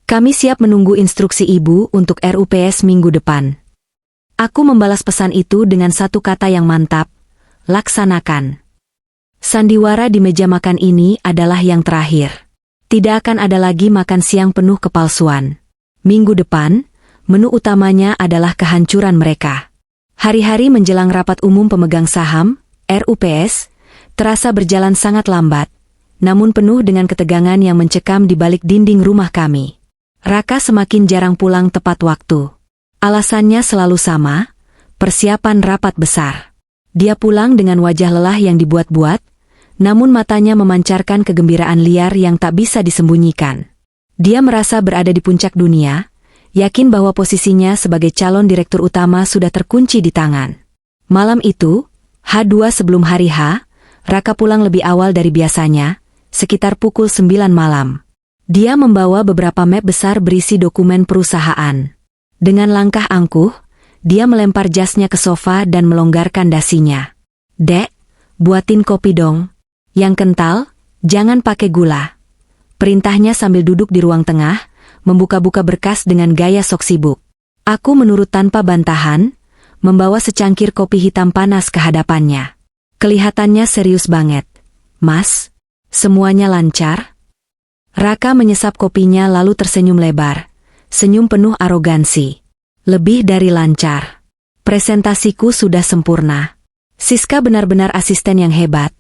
Kami siap menunggu instruksi Ibu untuk RUPS minggu depan. Aku membalas pesan itu dengan satu kata yang mantap, laksanakan. Sandiwara di meja makan ini adalah yang terakhir. Tidak akan ada lagi makan siang penuh kepalsuan. Minggu depan, menu utamanya adalah kehancuran mereka. Hari-hari menjelang rapat umum pemegang saham, RUPS, terasa berjalan sangat lambat, namun penuh dengan ketegangan yang mencekam di balik dinding rumah kami. Raka semakin jarang pulang tepat waktu. Alasannya selalu sama, persiapan rapat besar. Dia pulang dengan wajah lelah yang dibuat-buat, namun matanya memancarkan kegembiraan liar yang tak bisa disembunyikan. Dia merasa berada di puncak dunia, yakin bahwa posisinya sebagai calon direktur utama sudah terkunci di tangan. Malam itu, H2 sebelum hari H, Raka pulang lebih awal dari biasanya, sekitar pukul 9 malam. Dia membawa beberapa map besar berisi dokumen perusahaan. Dengan langkah angkuh, dia melempar jasnya ke sofa dan melonggarkan dasinya. "Dek, buatin kopi dong. Yang kental, jangan pakai gula." Perintahnya sambil duduk di ruang tengah, membuka-buka berkas dengan gaya sok sibuk. Aku menurut tanpa bantahan, membawa secangkir kopi hitam panas ke hadapannya. Kelihatannya serius banget. "Mas, semuanya lancar?" Raka menyesap kopinya lalu tersenyum lebar. Senyum penuh arogansi. "Lebih dari lancar. Presentasiku sudah sempurna." Siska benar-benar asisten yang hebat.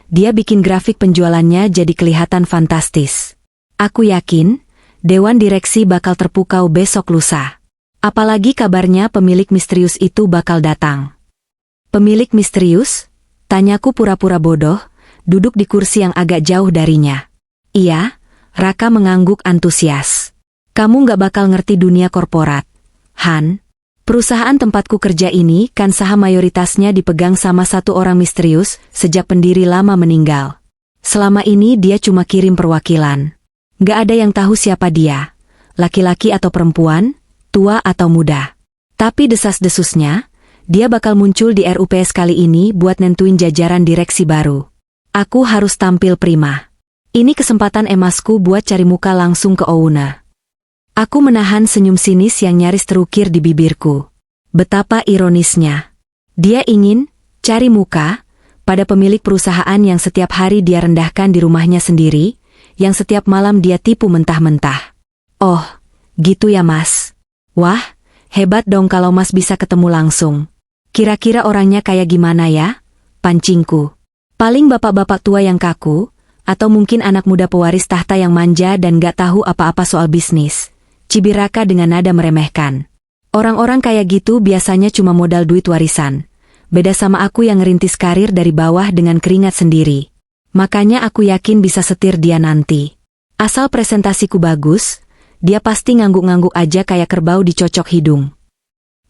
Dia bikin grafik penjualannya jadi kelihatan fantastis. Aku yakin, dewan direksi bakal terpukau besok lusa. Apalagi kabarnya pemilik misterius itu bakal datang. "Pemilik misterius?" Tanyaku pura-pura bodoh, duduk di kursi yang agak jauh darinya. "Iya," Raka mengangguk antusias. "Kamu gak bakal ngerti dunia korporat, Han. Perusahaan tempatku kerja ini kan saham mayoritasnya dipegang sama satu orang misterius sejak pendiri lama meninggal. Selama ini dia cuma kirim perwakilan. Gak ada yang tahu siapa dia, laki-laki atau perempuan, tua atau muda. Tapi desas-desusnya, dia bakal muncul di RUPS kali ini buat nentuin jajaran direksi baru. Aku harus tampil prima. Ini kesempatan emasku buat cari muka langsung ke Ouna." Aku menahan senyum sinis yang nyaris terukir di bibirku. Betapa ironisnya. Dia ingin cari muka pada pemilik perusahaan yang setiap hari dia rendahkan di rumahnya sendiri, yang setiap malam dia tipu mentah-mentah. "Oh, gitu ya Mas. Wah, hebat dong kalau Mas bisa ketemu langsung. Kira-kira orangnya kayak gimana ya?" Pancingku. "Paling bapak-bapak tua yang kaku, atau mungkin anak muda pewaris tahta yang manja dan gak tahu apa-apa soal bisnis," cibir Raka dengan nada meremehkan. "Orang-orang kayak gitu biasanya cuma modal duit warisan. Beda sama aku yang ngerintis karir dari bawah dengan keringat sendiri. Makanya aku yakin bisa setir dia nanti. Asal presentasiku bagus, dia pasti ngangguk-ngangguk aja kayak kerbau dicocok hidung."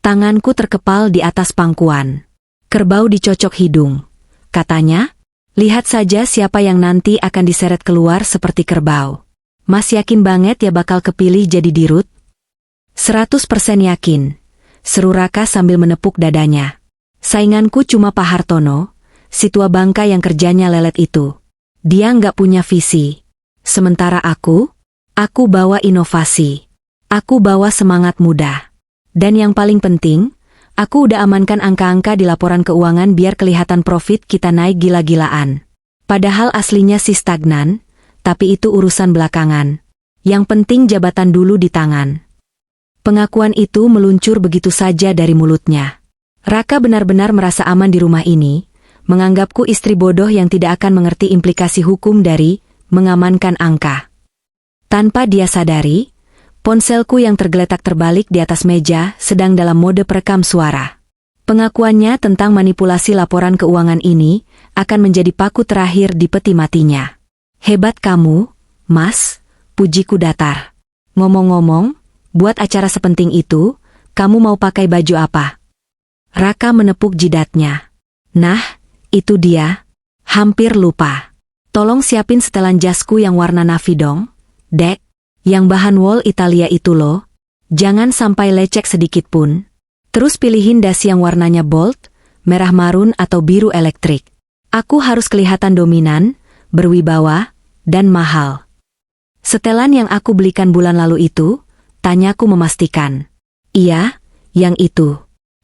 Tanganku terkepal di atas pangkuan. "Kerbau dicocok hidung," katanya. "Lihat saja siapa yang nanti akan diseret keluar seperti kerbau. Mas yakin banget ya bakal kepilih jadi dirut?" "100% yakin," seru Raka sambil menepuk dadanya. "Sainganku cuma Pak Hartono, si tua bangka yang kerjanya lelet itu. Dia nggak punya visi. Sementara aku bawa inovasi. Aku bawa semangat muda. Dan yang paling penting, aku udah amankan angka-angka di laporan keuangan biar kelihatan profit kita naik gila-gilaan. Padahal aslinya sih stagnan, tapi itu urusan belakangan. Yang penting jabatan dulu di tangan." Pengakuan itu meluncur begitu saja dari mulutnya. Raka benar-benar merasa aman di rumah ini, menganggapku istri bodoh yang tidak akan mengerti implikasi hukum dari mengamankan angka. Tanpa dia sadari, ponselku yang tergeletak terbalik di atas meja sedang dalam mode perekam suara. Pengakuannya tentang manipulasi laporan keuangan ini akan menjadi paku terakhir di peti matinya. "Hebat kamu, Mas," pujiku datar. "Ngomong-ngomong, buat acara sepenting itu, kamu mau pakai baju apa?" Raka menepuk jidatnya. "Nah, itu dia. Hampir lupa. Tolong siapin setelan jasku yang warna navy dong, Dek. Yang bahan wol Italia itu loh. Jangan sampai lecek sedikit pun. Terus pilihin dasi yang warnanya bold, merah marun atau biru elektrik. Aku harus kelihatan dominan, berwibawa, dan mahal." "Setelan yang aku belikan bulan lalu itu?" tanyaku memastikan. "Iya, yang itu.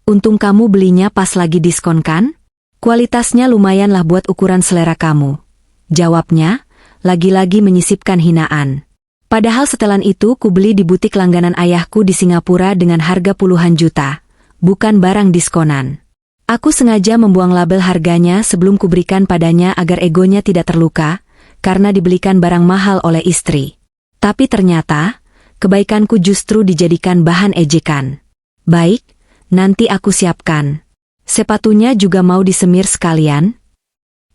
Untung kamu belinya pas lagi diskon kan? Kualitasnya lumayan lah buat ukuran selera kamu," jawabnya, lagi-lagi menyisipkan hinaan. Padahal setelan itu kubeli di butik langganan ayahku di Singapura dengan harga puluhan juta, bukan barang diskonan. Aku sengaja membuang label harganya sebelum kuberikan padanya agar egonya tidak terluka, karena dibelikan barang mahal oleh istri. Tapi ternyata, kebaikanku justru dijadikan bahan ejekan. "Baik, nanti aku siapkan. Sepatunya juga mau disemir sekalian?"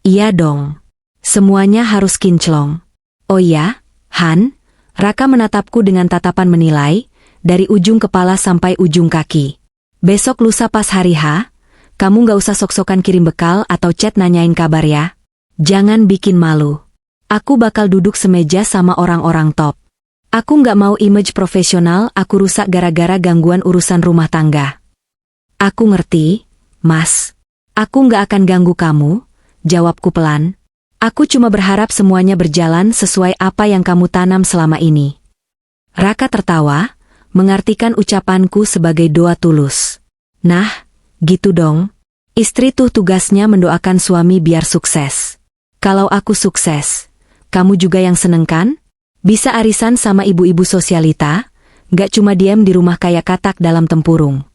"Iya dong. Semuanya harus kinclong." "Oh ya, Han?" Raka menatapku dengan tatapan menilai, dari ujung kepala sampai ujung kaki. "Besok lusa pas hari H, kamu gak usah sok-sokan kirim bekal atau chat nanyain kabar ya. Jangan bikin malu. Aku bakal duduk semeja sama orang-orang top. Aku nggak mau image profesional aku rusak gara-gara gangguan urusan rumah tangga. Aku ngerti, Mas. Aku nggak akan ganggu kamu, jawabku pelan. Aku cuma berharap semuanya berjalan sesuai apa yang kamu tanam selama ini. Raka tertawa, mengartikan ucapanku sebagai doa tulus. Nah, gitu dong. Istri tuh tugasnya mendoakan suami biar sukses. Kalau aku sukses, kamu juga yang seneng kan? Bisa arisan sama ibu-ibu sosialita, gak cuma diam di rumah kayak katak dalam tempurung.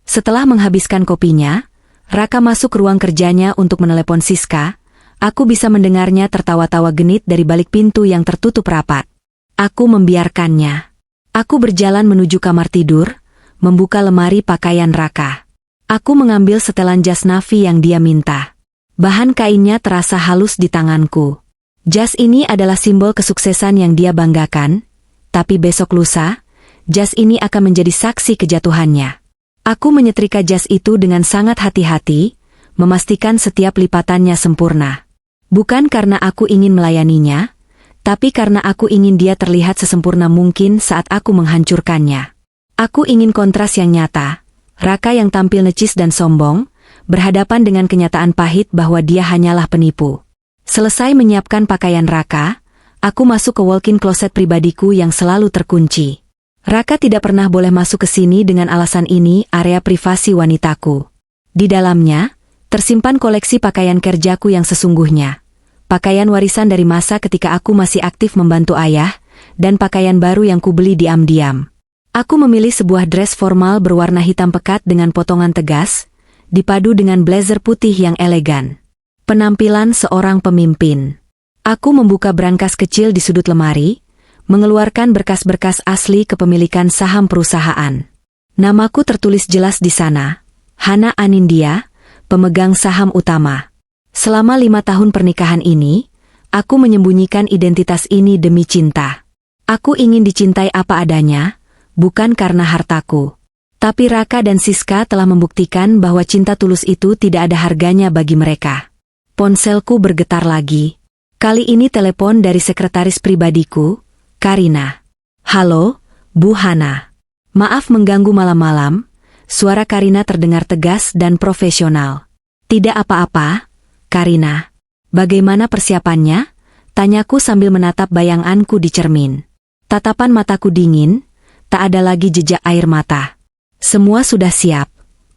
Setelah menghabiskan kopinya, Raka masuk ruang kerjanya untuk menelepon Siska. Aku bisa mendengarnya tertawa-tawa genit dari balik pintu yang tertutup rapat. Aku membiarkannya. Aku berjalan menuju kamar tidur, membuka lemari pakaian Raka. Aku mengambil setelan jas Navi yang dia minta. Bahan kainnya terasa halus di tanganku. Jas ini adalah simbol kesuksesan yang dia banggakan, tapi besok lusa, jas ini akan menjadi saksi kejatuhannya. Aku menyetrika jas itu dengan sangat hati-hati, memastikan setiap lipatannya sempurna. Bukan karena aku ingin melayaninya, tapi karena aku ingin dia terlihat sesempurna mungkin saat aku menghancurkannya. Aku ingin kontras yang nyata, Raka yang tampil necis dan sombong, berhadapan dengan kenyataan pahit bahwa dia hanyalah penipu. Selesai menyiapkan pakaian Raka, aku masuk ke walk-in closet pribadiku yang selalu terkunci. Raka tidak pernah boleh masuk ke sini dengan alasan ini area privasi wanitaku. Di dalamnya, tersimpan koleksi pakaian kerjaku yang sesungguhnya. Pakaian warisan dari masa ketika aku masih aktif membantu ayah, dan pakaian baru yang kubeli diam-diam. Aku memilih sebuah dress formal berwarna hitam pekat dengan potongan tegas, dipadu dengan blazer putih yang elegan. Penampilan seorang pemimpin. Aku membuka brankas kecil di sudut lemari, mengeluarkan berkas-berkas asli kepemilikan saham perusahaan. Namaku tertulis jelas di sana, Hana Anindya, pemegang saham utama. Selama 5 tahun pernikahan ini, aku menyembunyikan identitas ini demi cinta. Aku ingin dicintai apa adanya, bukan karena hartaku. Tapi Raka dan Siska telah membuktikan bahwa cinta tulus itu tidak ada harganya bagi mereka. Ponselku bergetar lagi. Kali ini telepon dari sekretaris pribadiku, Karina. Halo, Bu Hana. Maaf mengganggu malam-malam, suara Karina terdengar tegas dan profesional. Tidak apa-apa, Karina. Bagaimana persiapannya? Tanyaku sambil menatap bayanganku di cermin. Tatapan mataku dingin, tak ada lagi jejak air mata. Semua sudah siap,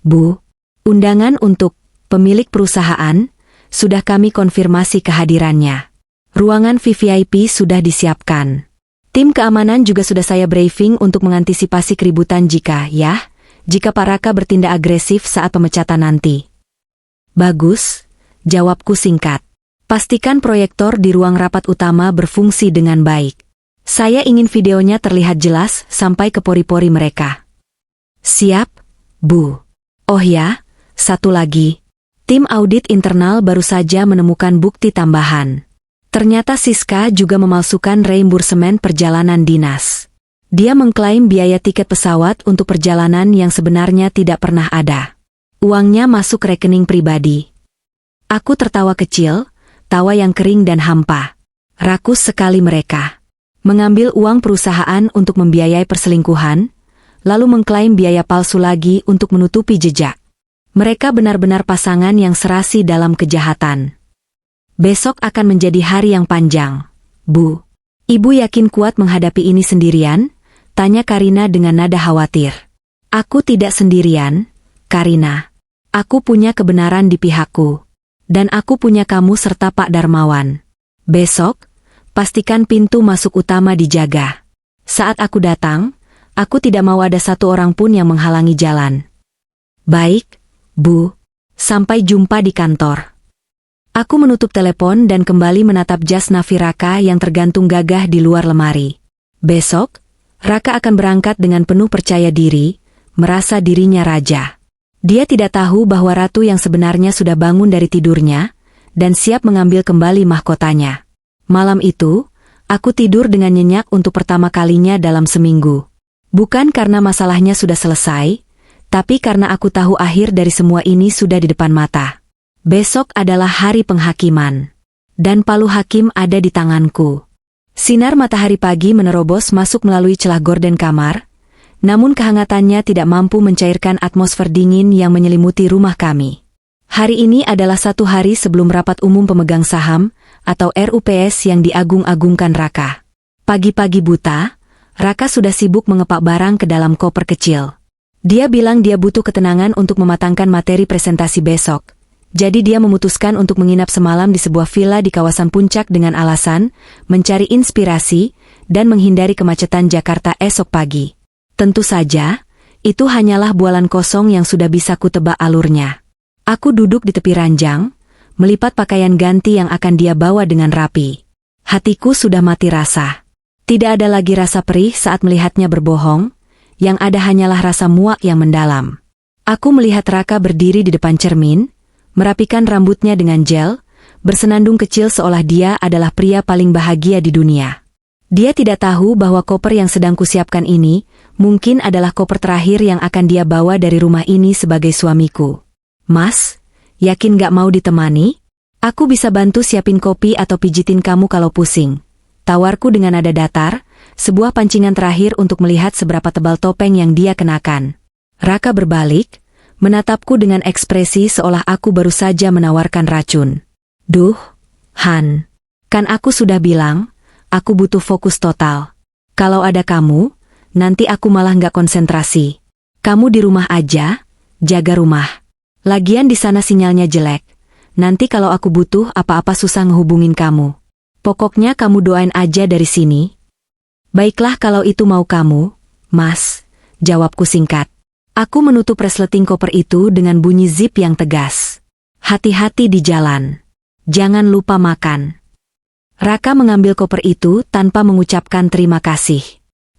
Bu. Undangan untuk pemilik perusahaan sudah kami konfirmasi kehadirannya. Ruangan VVIP sudah disiapkan. Tim keamanan juga sudah saya briefing untuk mengantisipasi keributan jika Pak Raka bertindak agresif saat pemecatan nanti. Bagus, jawabku singkat. Pastikan proyektor di ruang rapat utama berfungsi dengan baik. Saya ingin videonya terlihat jelas sampai ke pori-pori mereka. Siap, Bu. Oh ya, satu lagi. Tim audit internal baru saja menemukan bukti tambahan. Ternyata Siska juga memalsukan reimbursemen perjalanan dinas. Dia mengklaim biaya tiket pesawat untuk perjalanan yang sebenarnya tidak pernah ada. Uangnya masuk rekening pribadi. Aku tertawa kecil, tawa yang kering dan hampa. Rakus sekali mereka. Mengambil uang perusahaan untuk membiayai perselingkuhan, lalu mengklaim biaya palsu lagi untuk menutupi jejak. Mereka benar-benar pasangan yang serasi dalam kejahatan. Besok akan menjadi hari yang panjang, Bu. Ibu yakin kuat menghadapi ini sendirian? Tanya Karina dengan nada khawatir. Aku tidak sendirian, Karina. Aku punya kebenaran di pihakku. Dan aku punya kamu serta Pak Darmawan. Besok, pastikan pintu masuk utama dijaga. Saat aku datang, aku tidak mau ada satu orang pun yang menghalangi jalan. Baik, Bu. Sampai jumpa di kantor. Aku menutup telepon dan kembali menatap jas Navi Raka yang tergantung gagah di luar lemari. Besok, Raka akan berangkat dengan penuh percaya diri, merasa dirinya raja. Dia tidak tahu bahwa ratu yang sebenarnya sudah bangun dari tidurnya, dan siap mengambil kembali mahkotanya. Malam itu, aku tidur dengan nyenyak untuk pertama kalinya dalam seminggu. Bukan karena masalahnya sudah selesai, tapi karena aku tahu akhir dari semua ini sudah di depan mata. Besok adalah hari penghakiman. Dan palu hakim ada di tanganku. Sinar matahari pagi menerobos masuk melalui celah gorden kamar, namun kehangatannya tidak mampu mencairkan atmosfer dingin yang menyelimuti rumah kami. Hari ini adalah satu hari sebelum rapat umum pemegang saham, atau RUPS yang diagung-agungkan Raka. Pagi-pagi buta, Raka sudah sibuk mengepak barang ke dalam koper kecil. Dia bilang dia butuh ketenangan untuk mematangkan materi presentasi besok. Jadi dia memutuskan untuk menginap semalam di sebuah villa di kawasan Puncak dengan alasan mencari inspirasi dan menghindari kemacetan Jakarta esok pagi. Tentu saja, itu hanyalah bualan kosong yang sudah bisa kutebak alurnya. Aku duduk di tepi ranjang, melipat pakaian ganti yang akan dia bawa dengan rapi. Hatiku sudah mati rasa. Tidak ada lagi rasa perih saat melihatnya berbohong, yang ada hanyalah rasa muak yang mendalam. Aku melihat Raka berdiri di depan cermin, merapikan rambutnya dengan gel, bersenandung kecil seolah dia adalah pria paling bahagia di dunia. Dia tidak tahu bahwa koper yang sedang kusiapkan ini, mungkin adalah koper terakhir yang akan dia bawa dari rumah ini sebagai suamiku. Mas, yakin gak mau ditemani? Aku bisa bantu siapin kopi atau pijitin kamu kalau pusing. Tawarku dengan nada datar, sebuah pancingan terakhir untuk melihat seberapa tebal topeng yang dia kenakan. Raka berbalik, menatapku dengan ekspresi seolah aku baru saja menawarkan racun. Duh, Han. Kan aku sudah bilang, aku butuh fokus total. Kalau ada kamu, nanti aku malah nggak konsentrasi. Kamu di rumah aja, jaga rumah. Lagian di sana sinyalnya jelek. Nanti kalau aku butuh apa-apa susah ngehubungin kamu. Pokoknya kamu doain aja dari sini. Baiklah kalau itu mau kamu, Mas, jawabku singkat. Aku menutup resleting koper itu dengan bunyi zip yang tegas. Hati-hati di jalan. Jangan lupa makan. Raka mengambil koper itu tanpa mengucapkan terima kasih.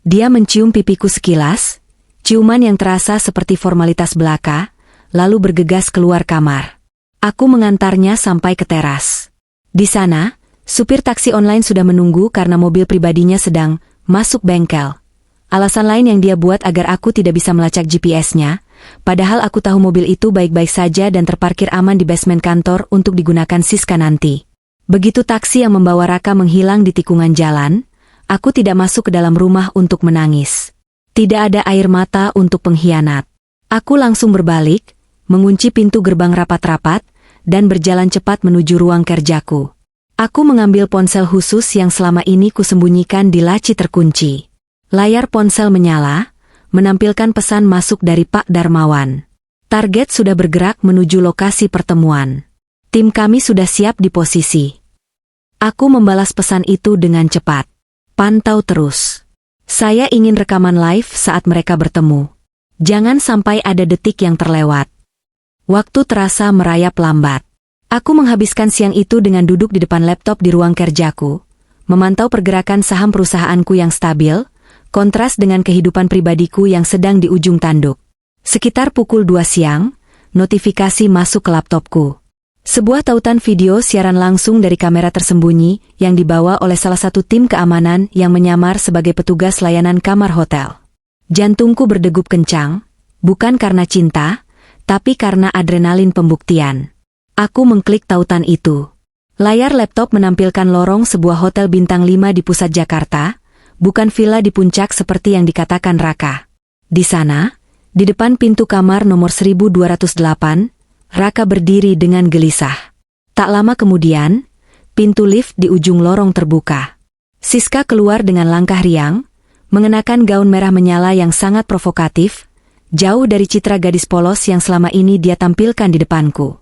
Dia mencium pipiku sekilas, ciuman yang terasa seperti formalitas belaka, lalu bergegas keluar kamar. Aku mengantarnya sampai ke teras. Di sana, supir taksi online sudah menunggu karena mobil pribadinya sedang masuk bengkel. Alasan lain yang dia buat agar aku tidak bisa melacak GPS-nya, padahal aku tahu mobil itu baik-baik saja dan terparkir aman di basement kantor untuk digunakan Siska nanti. Begitu taksi yang membawa Raka menghilang di tikungan jalan, aku tidak masuk ke dalam rumah untuk menangis. Tidak ada air mata untuk pengkhianat. Aku langsung berbalik, mengunci pintu gerbang rapat-rapat, dan berjalan cepat menuju ruang kerjaku. Aku mengambil ponsel khusus yang selama ini kusembunyikan di laci terkunci. Layar ponsel menyala, menampilkan pesan masuk dari Pak Darmawan. Target sudah bergerak menuju lokasi pertemuan. Tim kami sudah siap di posisi. Aku membalas pesan itu dengan cepat. Pantau terus. Saya ingin rekaman live saat mereka bertemu. Jangan sampai ada detik yang terlewat. Waktu terasa merayap lambat. Aku menghabiskan siang itu dengan duduk di depan laptop di ruang kerjaku, memantau pergerakan saham perusahaanku yang stabil, kontras dengan kehidupan pribadiku yang sedang di ujung tanduk. Sekitar pukul 2 siang, notifikasi masuk ke laptopku. Sebuah tautan video siaran langsung dari kamera tersembunyi yang dibawa oleh salah satu tim keamanan yang menyamar sebagai petugas layanan kamar hotel. Jantungku berdegup kencang, bukan karena cinta, tapi karena adrenalin pembuktian. Aku mengklik tautan itu. Layar laptop menampilkan lorong sebuah hotel bintang 5 di pusat Jakarta, bukan villa di puncak seperti yang dikatakan Raka. Di sana, di depan pintu kamar nomor 1208, Raka berdiri dengan gelisah. Tak lama kemudian, pintu lift di ujung lorong terbuka. Siska keluar dengan langkah riang, mengenakan gaun merah menyala yang sangat provokatif, jauh dari citra gadis polos yang selama ini dia tampilkan di depanku.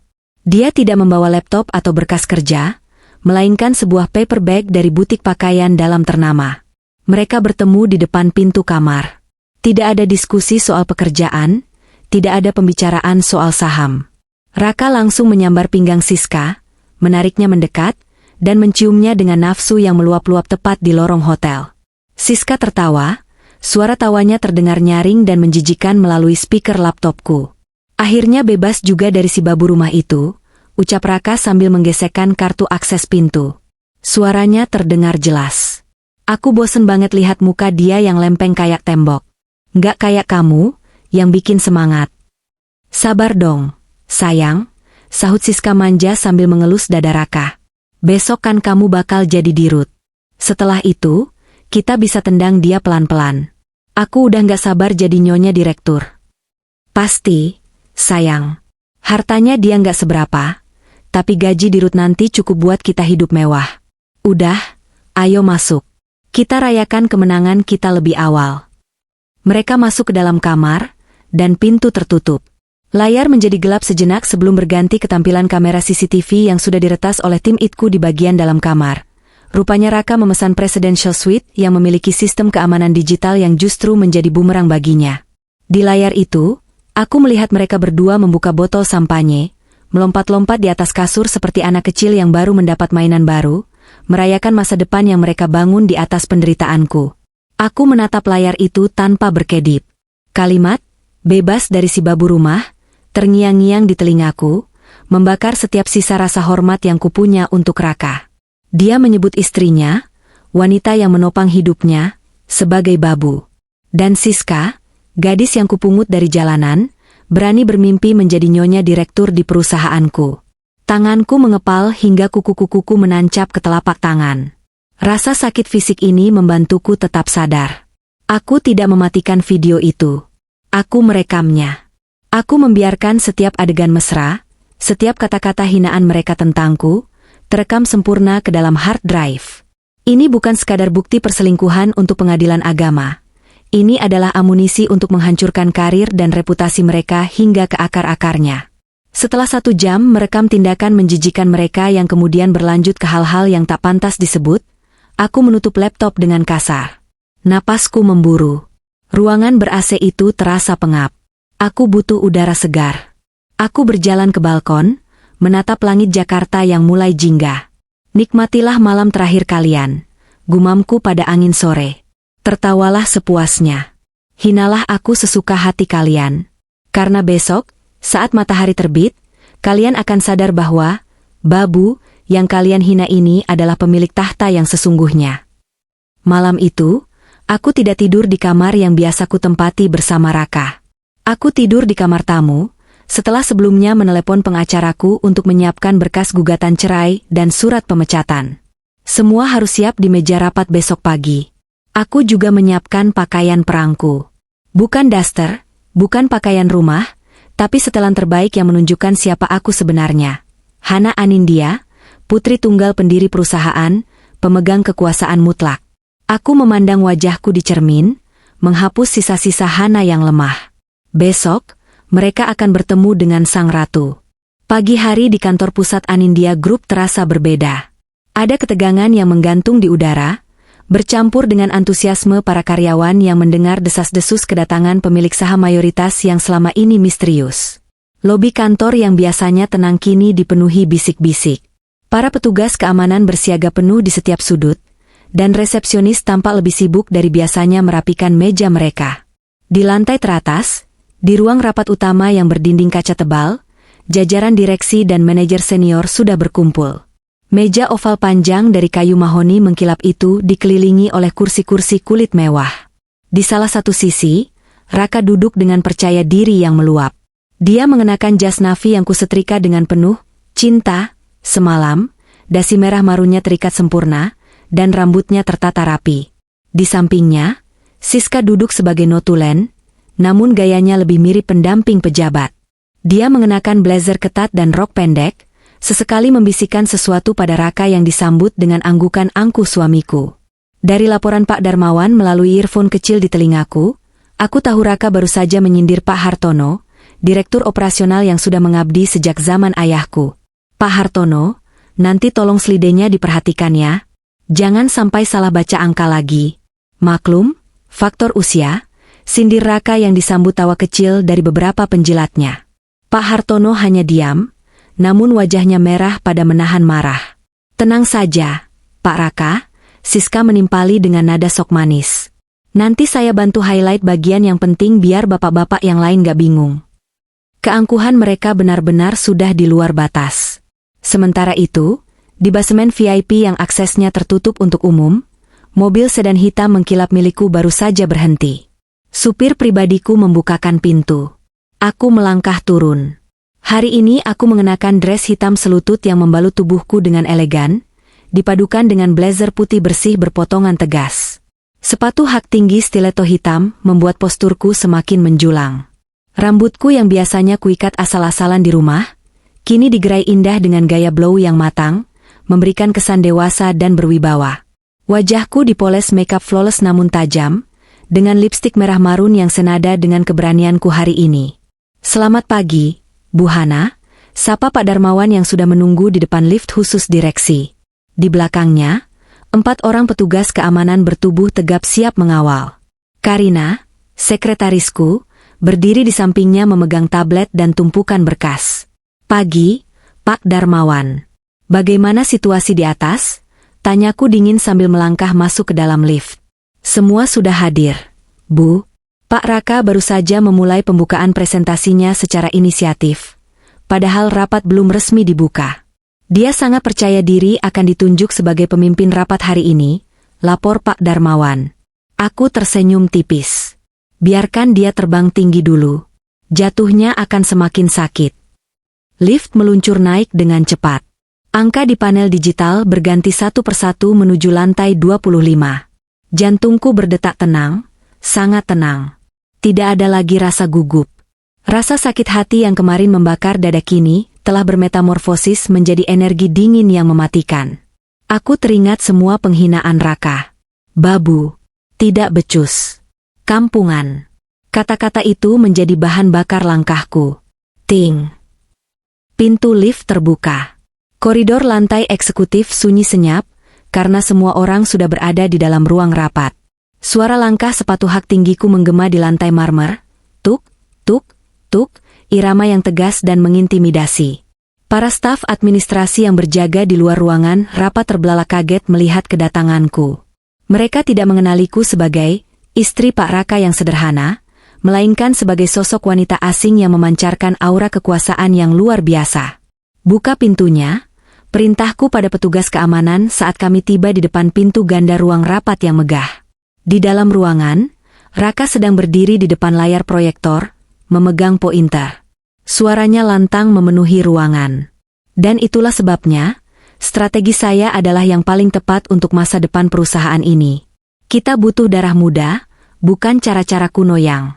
Dia tidak membawa laptop atau berkas kerja, melainkan sebuah paper bag dari butik pakaian dalam ternama. Mereka bertemu di depan pintu kamar. Tidak ada diskusi soal pekerjaan, tidak ada pembicaraan soal saham. Raka langsung menyambar pinggang Siska, menariknya mendekat, dan menciumnya dengan nafsu yang meluap-luap tepat di lorong hotel. Siska tertawa, suara tawanya terdengar nyaring dan menjijikan melalui speaker laptopku. Akhirnya bebas juga dari si babu rumah itu, ucap Raka sambil menggesekkan kartu akses pintu. Suaranya terdengar jelas. Aku bosen banget lihat muka dia yang lempeng kayak tembok. Nggak kayak kamu, yang bikin semangat. Sabar dong, sayang, sahut Siska manja sambil mengelus dada Raka. Besok kan kamu bakal jadi dirut. Setelah itu, kita bisa tendang dia pelan-pelan. Aku udah gak sabar jadi nyonya direktur. Pasti, sayang. Hartanya dia gak seberapa, tapi gaji di Rut nanti cukup buat kita hidup mewah. Udah, ayo masuk. Kita rayakan kemenangan kita lebih awal. Mereka masuk ke dalam kamar, dan pintu tertutup. Layar menjadi gelap sejenak sebelum berganti ke tampilan kamera CCTV yang sudah diretas oleh tim Itku di bagian dalam kamar. Rupanya Raka memesan Presidential Suite yang memiliki sistem keamanan digital yang justru menjadi bumerang baginya. Di layar itu, aku melihat mereka berdua membuka botol sampanye, melompat-lompat di atas kasur seperti anak kecil yang baru mendapat mainan baru, merayakan masa depan yang mereka bangun di atas penderitaanku. Aku menatap layar itu tanpa berkedip. Kalimat, bebas dari si babu rumah, terngiang-ngiang di telingaku, membakar setiap sisa rasa hormat yang kupunya untuk Raka. Dia menyebut istrinya, wanita yang menopang hidupnya, sebagai babu. Dan Siska, gadis yang kupungut dari jalanan, berani bermimpi menjadi nyonya direktur di perusahaanku. Tanganku mengepal hingga kuku-kukuku menancap ke telapak tangan. Rasa sakit fisik ini membantuku tetap sadar. Aku tidak mematikan video itu. Aku merekamnya. Aku membiarkan setiap adegan mesra, setiap kata-kata hinaan mereka tentangku, terekam sempurna ke dalam hard drive. Ini bukan sekadar bukti perselingkuhan untuk pengadilan agama. Ini adalah amunisi untuk menghancurkan karir dan reputasi mereka hingga ke akar-akarnya. Setelah 1 jam merekam tindakan menjijikan mereka yang kemudian berlanjut ke hal-hal yang tak pantas disebut, aku menutup laptop dengan kasar. Napasku memburu. Ruangan ber-AC itu terasa pengap. Aku butuh udara segar. Aku berjalan ke balkon, menatap langit Jakarta yang mulai jingga. Nikmatilah malam terakhir kalian, gumamku pada angin sore. Tertawalah sepuasnya. Hinalah aku sesuka hati kalian. Karena besok, saat matahari terbit, kalian akan sadar bahwa babu yang kalian hina ini adalah pemilik tahta yang sesungguhnya. Malam itu, aku tidak tidur di kamar yang biasa ku tempati bersama Raka. Aku tidur di kamar tamu, setelah sebelumnya menelepon pengacaraku untuk menyiapkan berkas gugatan cerai dan surat pemecatan. Semua harus siap di meja rapat besok pagi. Aku juga menyiapkan pakaian perangku. Bukan daster, bukan pakaian rumah, tapi setelan terbaik yang menunjukkan siapa aku sebenarnya. Hana Anindya, putri tunggal pendiri perusahaan, pemegang kekuasaan mutlak. Aku memandang wajahku di cermin, menghapus sisa-sisa Hana yang lemah. Besok, mereka akan bertemu dengan sang ratu. Pagi hari di kantor pusat Anindya Group terasa berbeda. Ada ketegangan yang menggantung di udara, bercampur dengan antusiasme para karyawan yang mendengar desas-desus kedatangan pemilik saham mayoritas yang selama ini misterius. Lobi kantor yang biasanya tenang kini dipenuhi bisik-bisik. Para petugas keamanan bersiaga penuh di setiap sudut, dan resepsionis tampak lebih sibuk dari biasanya merapikan meja mereka. Di lantai teratas, di ruang rapat utama yang berdinding kaca tebal, jajaran direksi dan manajer senior sudah berkumpul. Meja oval panjang dari kayu mahoni mengkilap itu dikelilingi oleh kursi-kursi kulit mewah. Di salah satu sisi, Raka duduk dengan percaya diri yang meluap. Dia mengenakan jas navy yang kusetrika dengan penuh cinta, semalam, dasi merah marunnya terikat sempurna, dan rambutnya tertata rapi. Di sampingnya, Siska duduk sebagai notulen, namun gayanya lebih mirip pendamping pejabat. Dia mengenakan blazer ketat dan rok pendek, sesekali membisikkan sesuatu pada Raka yang disambut dengan anggukan angkuh suamiku. Dari laporan Pak Darmawan melalui earphone kecil di telingaku, aku tahu Raka baru saja menyindir Pak Hartono, direktur operasional yang sudah mengabdi sejak zaman ayahku. Pak Hartono, nanti tolong selidenya diperhatikan ya. Jangan sampai salah baca angka lagi. Maklum, faktor usia, sindir Raka yang disambut tawa kecil dari beberapa penjilatnya. Pak Hartono hanya diam, namun wajahnya merah pada menahan marah. Tenang saja, Pak Raka, Siska menimpali dengan nada sok manis. Nanti saya bantu highlight bagian yang penting biar bapak-bapak yang lain gak bingung. Keangkuhan mereka benar-benar sudah di luar batas. Sementara itu, di basemen VIP yang aksesnya tertutup untuk umum, mobil sedan hitam mengkilap milikku baru saja berhenti. Supir pribadiku membukakan pintu. Aku melangkah turun. Hari ini aku mengenakan dress hitam selutut yang membalut tubuhku dengan elegan, dipadukan dengan blazer putih bersih berpotongan tegas. Sepatu hak tinggi stiletto hitam membuat posturku semakin menjulang. Rambutku yang biasanya kuikat asal-asalan di rumah, kini digerai indah dengan gaya blow yang matang, memberikan kesan dewasa dan berwibawa. Wajahku dipoles makeup flawless namun tajam, dengan lipstik merah marun yang senada dengan keberanianku hari ini. "Selamat pagi, Bu Hana," sapa Pak Darmawan yang sudah menunggu di depan lift khusus direksi. Di belakangnya, 4 orang petugas keamanan bertubuh tegap siap mengawal. Karina, sekretarisku, berdiri di sampingnya memegang tablet dan tumpukan berkas. "Pagi, Pak Darmawan. Bagaimana situasi di atas?" Tanyaku dingin sambil melangkah masuk ke dalam lift. "Semua sudah hadir, Bu." Pak Raka baru saja memulai pembukaan presentasinya secara inisiatif. Padahal rapat belum resmi dibuka. Dia sangat percaya diri akan ditunjuk sebagai pemimpin rapat hari ini, lapor Pak Darmawan. Aku tersenyum tipis. Biarkan dia terbang tinggi dulu. Jatuhnya akan semakin sakit. Lift meluncur naik dengan cepat. Angka di panel digital berganti satu persatu menuju lantai 25. Jantungku berdetak tenang, sangat tenang. Tidak ada lagi rasa gugup. Rasa sakit hati yang kemarin membakar dada kini telah bermetamorfosis menjadi energi dingin yang mematikan. Aku teringat semua penghinaan Raka. Babu, tidak becus, kampungan. Kata-kata itu menjadi bahan bakar langkahku. Ting. Pintu lift terbuka. Koridor lantai eksekutif sunyi senyap, karena semua orang sudah berada di dalam ruang rapat. Suara langkah sepatu hak tinggiku menggema di lantai marmer. Tuk, tuk, tuk, irama yang tegas dan mengintimidasi. Para staf administrasi yang berjaga di luar ruangan rapat terbelalak kaget melihat kedatanganku. Mereka tidak mengenaliku sebagai istri Pak Raka yang sederhana, melainkan sebagai sosok wanita asing yang memancarkan aura kekuasaan yang luar biasa. "Buka pintunya," perintahku pada petugas keamanan saat kami tiba di depan pintu ganda ruang rapat yang megah. Di dalam ruangan, Raka sedang berdiri di depan layar proyektor, memegang pointer. Suaranya lantang memenuhi ruangan. Dan itulah sebabnya, strategi saya adalah yang paling tepat untuk masa depan perusahaan ini. Kita butuh darah muda, bukan cara-cara kuno yang.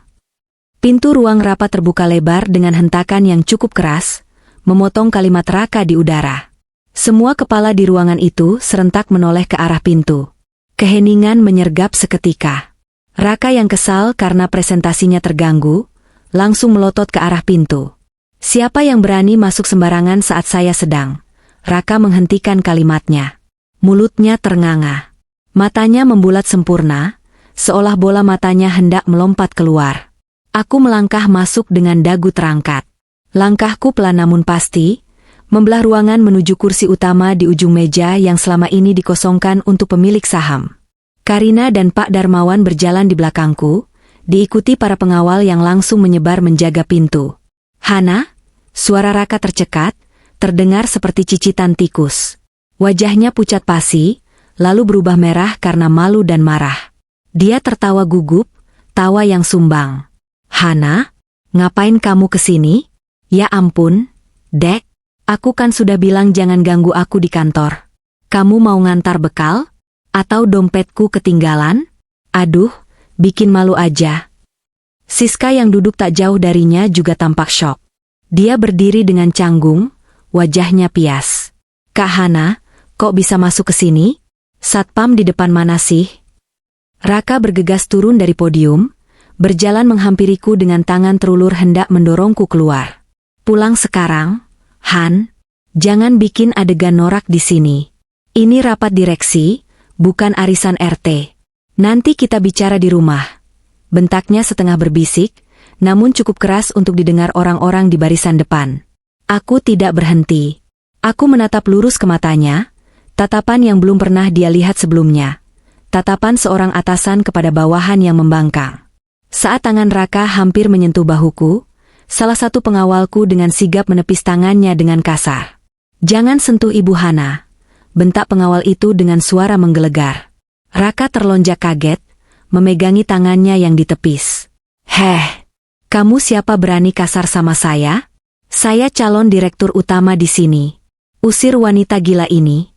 Pintu ruang rapat terbuka lebar dengan hentakan yang cukup keras, memotong kalimat Raka di udara. Semua kepala di ruangan itu serentak menoleh ke arah pintu. Keheningan menyergap seketika. Raka yang kesal karena presentasinya terganggu, langsung melotot ke arah pintu. "Siapa yang berani masuk sembarangan saat saya sedang?" Raka menghentikan kalimatnya. Mulutnya ternganga. Matanya membulat sempurna, seolah bola matanya hendak melompat keluar. Aku melangkah masuk dengan dagu terangkat. Langkahku pelan namun pasti, membelah ruangan menuju kursi utama di ujung meja yang selama ini dikosongkan untuk pemilik saham. Karina dan Pak Darmawan berjalan di belakangku, diikuti para pengawal yang langsung menyebar menjaga pintu. "Hana?" Suara Raka tercekat, terdengar seperti cicitan tikus. Wajahnya pucat pasi, lalu berubah merah karena malu dan marah. Dia tertawa gugup, tawa yang sumbang. "Hana, ngapain kamu kesini?" "Ya ampun, Dek. Aku kan sudah bilang jangan ganggu aku di kantor. Kamu mau ngantar bekal? Atau dompetku ketinggalan? Aduh, bikin malu aja." Siska yang duduk tak jauh darinya juga tampak syok. Dia berdiri dengan canggung, wajahnya pias. "Kak Hana, kok bisa masuk ke sini? Satpam di depan mana sih?" Raka bergegas turun dari podium, berjalan menghampiriku dengan tangan terulur hendak mendorongku keluar. "Pulang sekarang, Han. Jangan bikin adegan norak di sini. Ini rapat direksi, bukan arisan RT. Nanti kita bicara di rumah." Bentaknya setengah berbisik, namun cukup keras untuk didengar orang-orang di barisan depan. Aku tidak berhenti. Aku menatap lurus ke matanya, tatapan yang belum pernah dia lihat sebelumnya. Tatapan seorang atasan kepada bawahan yang membangkang. Saat tangan Raka hampir menyentuh bahuku, salah satu pengawalku dengan sigap menepis tangannya dengan kasar. "Jangan sentuh Ibu Hana," bentak pengawal itu dengan suara menggelegar. Raka terlonjak kaget, memegangi tangannya yang ditepis. "Heh, kamu siapa berani kasar sama saya? Saya calon direktur utama di sini. Usir wanita gila ini."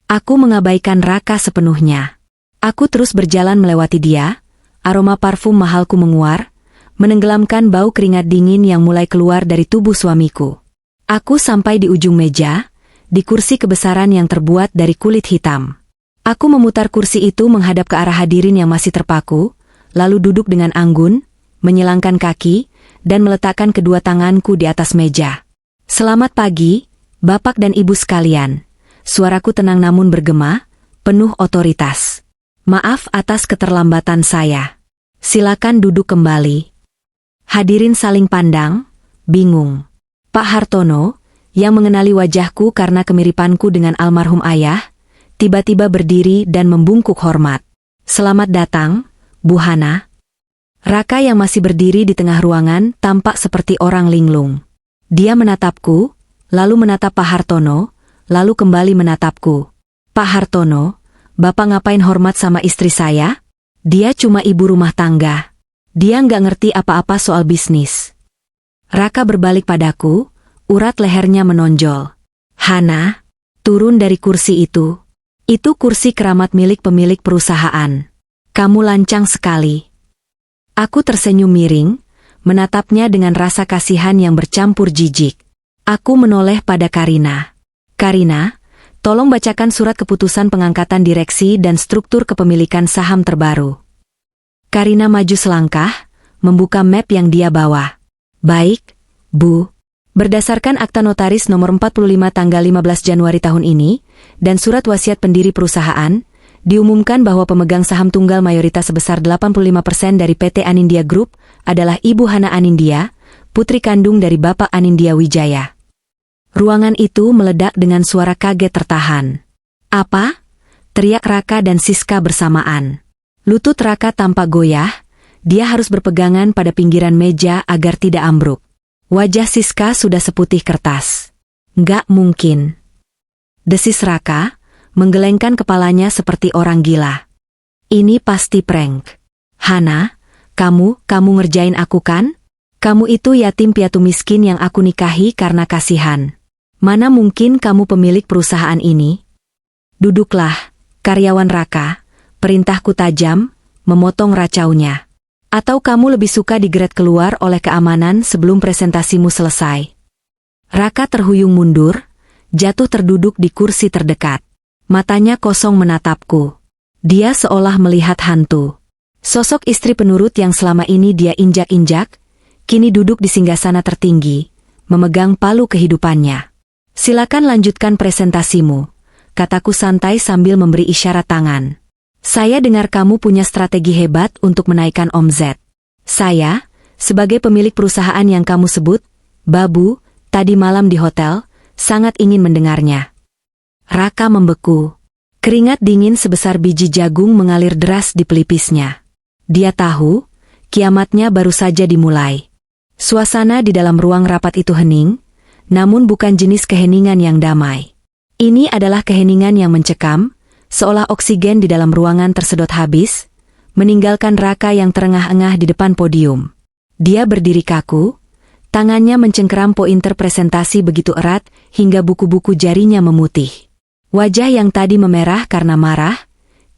Aku mengabaikan Raka sepenuhnya. Aku terus berjalan melewati dia, aroma parfum mahalku menguar, menenggelamkan bau keringat dingin yang mulai keluar dari tubuh suamiku. Aku sampai di ujung meja, di kursi kebesaran yang terbuat dari kulit hitam. Aku memutar kursi itu menghadap ke arah hadirin yang masih terpaku, lalu duduk dengan anggun, menyilangkan kaki, dan meletakkan kedua tanganku di atas meja. Selamat pagi, Bapak dan Ibu sekalian. Suaraku tenang namun bergema, penuh otoritas. Maaf atas keterlambatan saya. Silakan duduk kembali. Hadirin saling pandang, bingung. Pak Hartono, yang mengenali wajahku karena kemiripanku dengan almarhum ayah, tiba-tiba berdiri dan membungkuk hormat. Selamat datang, Bu Hana. Raka yang masih berdiri di tengah ruangan tampak seperti orang linglung. Dia menatapku, lalu menatap Pak Hartono, lalu kembali menatapku. Pak Hartono, Bapak ngapain hormat sama istri saya? Dia cuma ibu rumah tangga. Dia nggak ngerti apa-apa soal bisnis. Raka berbalik padaku, urat lehernya menonjol. Hana, turun dari kursi itu. Itu kursi keramat milik pemilik perusahaan. Kamu lancang sekali. Aku tersenyum miring, menatapnya dengan rasa kasihan yang bercampur jijik. Aku menoleh pada Karina. Karina, tolong bacakan surat keputusan pengangkatan direksi dan struktur kepemilikan saham terbaru. Karina maju selangkah, membuka map yang dia bawa. Baik, Bu. Berdasarkan Akta Notaris nomor 45 tanggal 15 Januari tahun ini, dan surat wasiat pendiri perusahaan, diumumkan bahwa pemegang saham tunggal mayoritas sebesar 85% dari PT Anindya Group adalah Ibu Hana Anindya, putri kandung dari Bapak Anindya Wijaya. Ruangan itu meledak dengan suara kaget tertahan. Apa? Teriak Raka dan Siska bersamaan. Lutut Raka tampak goyah, dia harus berpegangan pada pinggiran meja agar tidak ambruk. Wajah Siska sudah seputih kertas. Nggak mungkin. Desis Raka, menggelengkan kepalanya seperti orang gila. Ini pasti prank. Hana, kamu ngerjain aku kan? Kamu itu yatim piatu miskin yang aku nikahi karena kasihan. Mana mungkin kamu pemilik perusahaan ini? Duduklah, karyawan Raka, perintahku tajam, memotong racaunya. Atau kamu lebih suka digeret keluar oleh keamanan sebelum presentasimu selesai? Raka terhuyung mundur, jatuh terduduk di kursi terdekat. Matanya kosong menatapku. Dia seolah melihat hantu. Sosok istri penurut yang selama ini dia injak-injak, kini duduk di singgasana tertinggi, memegang palu kehidupannya. Silakan lanjutkan presentasimu, kataku santai sambil memberi isyarat tangan. Saya dengar kamu punya strategi hebat untuk menaikkan omzet. Saya, sebagai pemilik perusahaan yang kamu sebut, Babu, tadi malam di hotel, sangat ingin mendengarnya. Raka membeku. Keringat dingin sebesar biji jagung mengalir deras di pelipisnya. Dia tahu, kiamatnya baru saja dimulai. Suasana di dalam ruang rapat itu hening, namun bukan jenis keheningan yang damai. Ini adalah keheningan yang mencekam, seolah oksigen di dalam ruangan tersedot habis, meninggalkan Raka yang terengah-engah di depan podium. Dia berdiri kaku, tangannya mencengkeram pointer presentasi begitu erat hingga buku-buku jarinya memutih. Wajah yang tadi memerah karena marah,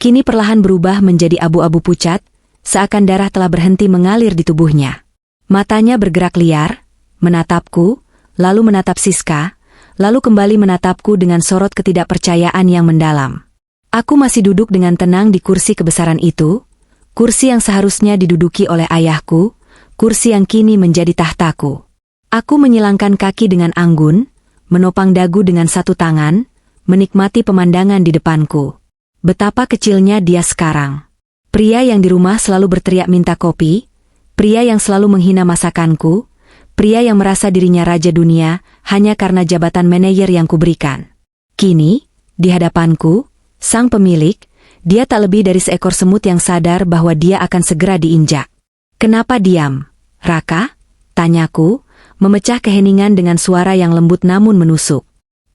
kini perlahan berubah menjadi abu-abu pucat, seakan darah telah berhenti mengalir di tubuhnya. Matanya bergerak liar, menatapku, lalu menatap Siska, lalu kembali menatapku dengan sorot ketidakpercayaan yang mendalam. Aku masih duduk dengan tenang di kursi kebesaran itu, kursi yang seharusnya diduduki oleh ayahku, kursi yang kini menjadi tahtaku. Aku menyilangkan kaki dengan anggun, menopang dagu dengan satu tangan, menikmati pemandangan di depanku. Betapa kecilnya dia sekarang. Pria yang di rumah selalu berteriak minta kopi, pria yang selalu menghina masakanku, pria yang merasa dirinya raja dunia hanya karena jabatan manajer yang kuberikan. Kini, di hadapanku, sang pemilik, dia tak lebih dari seekor semut yang sadar bahwa dia akan segera diinjak. Kenapa diam, Raka? Tanyaku, memecah keheningan dengan suara yang lembut namun menusuk.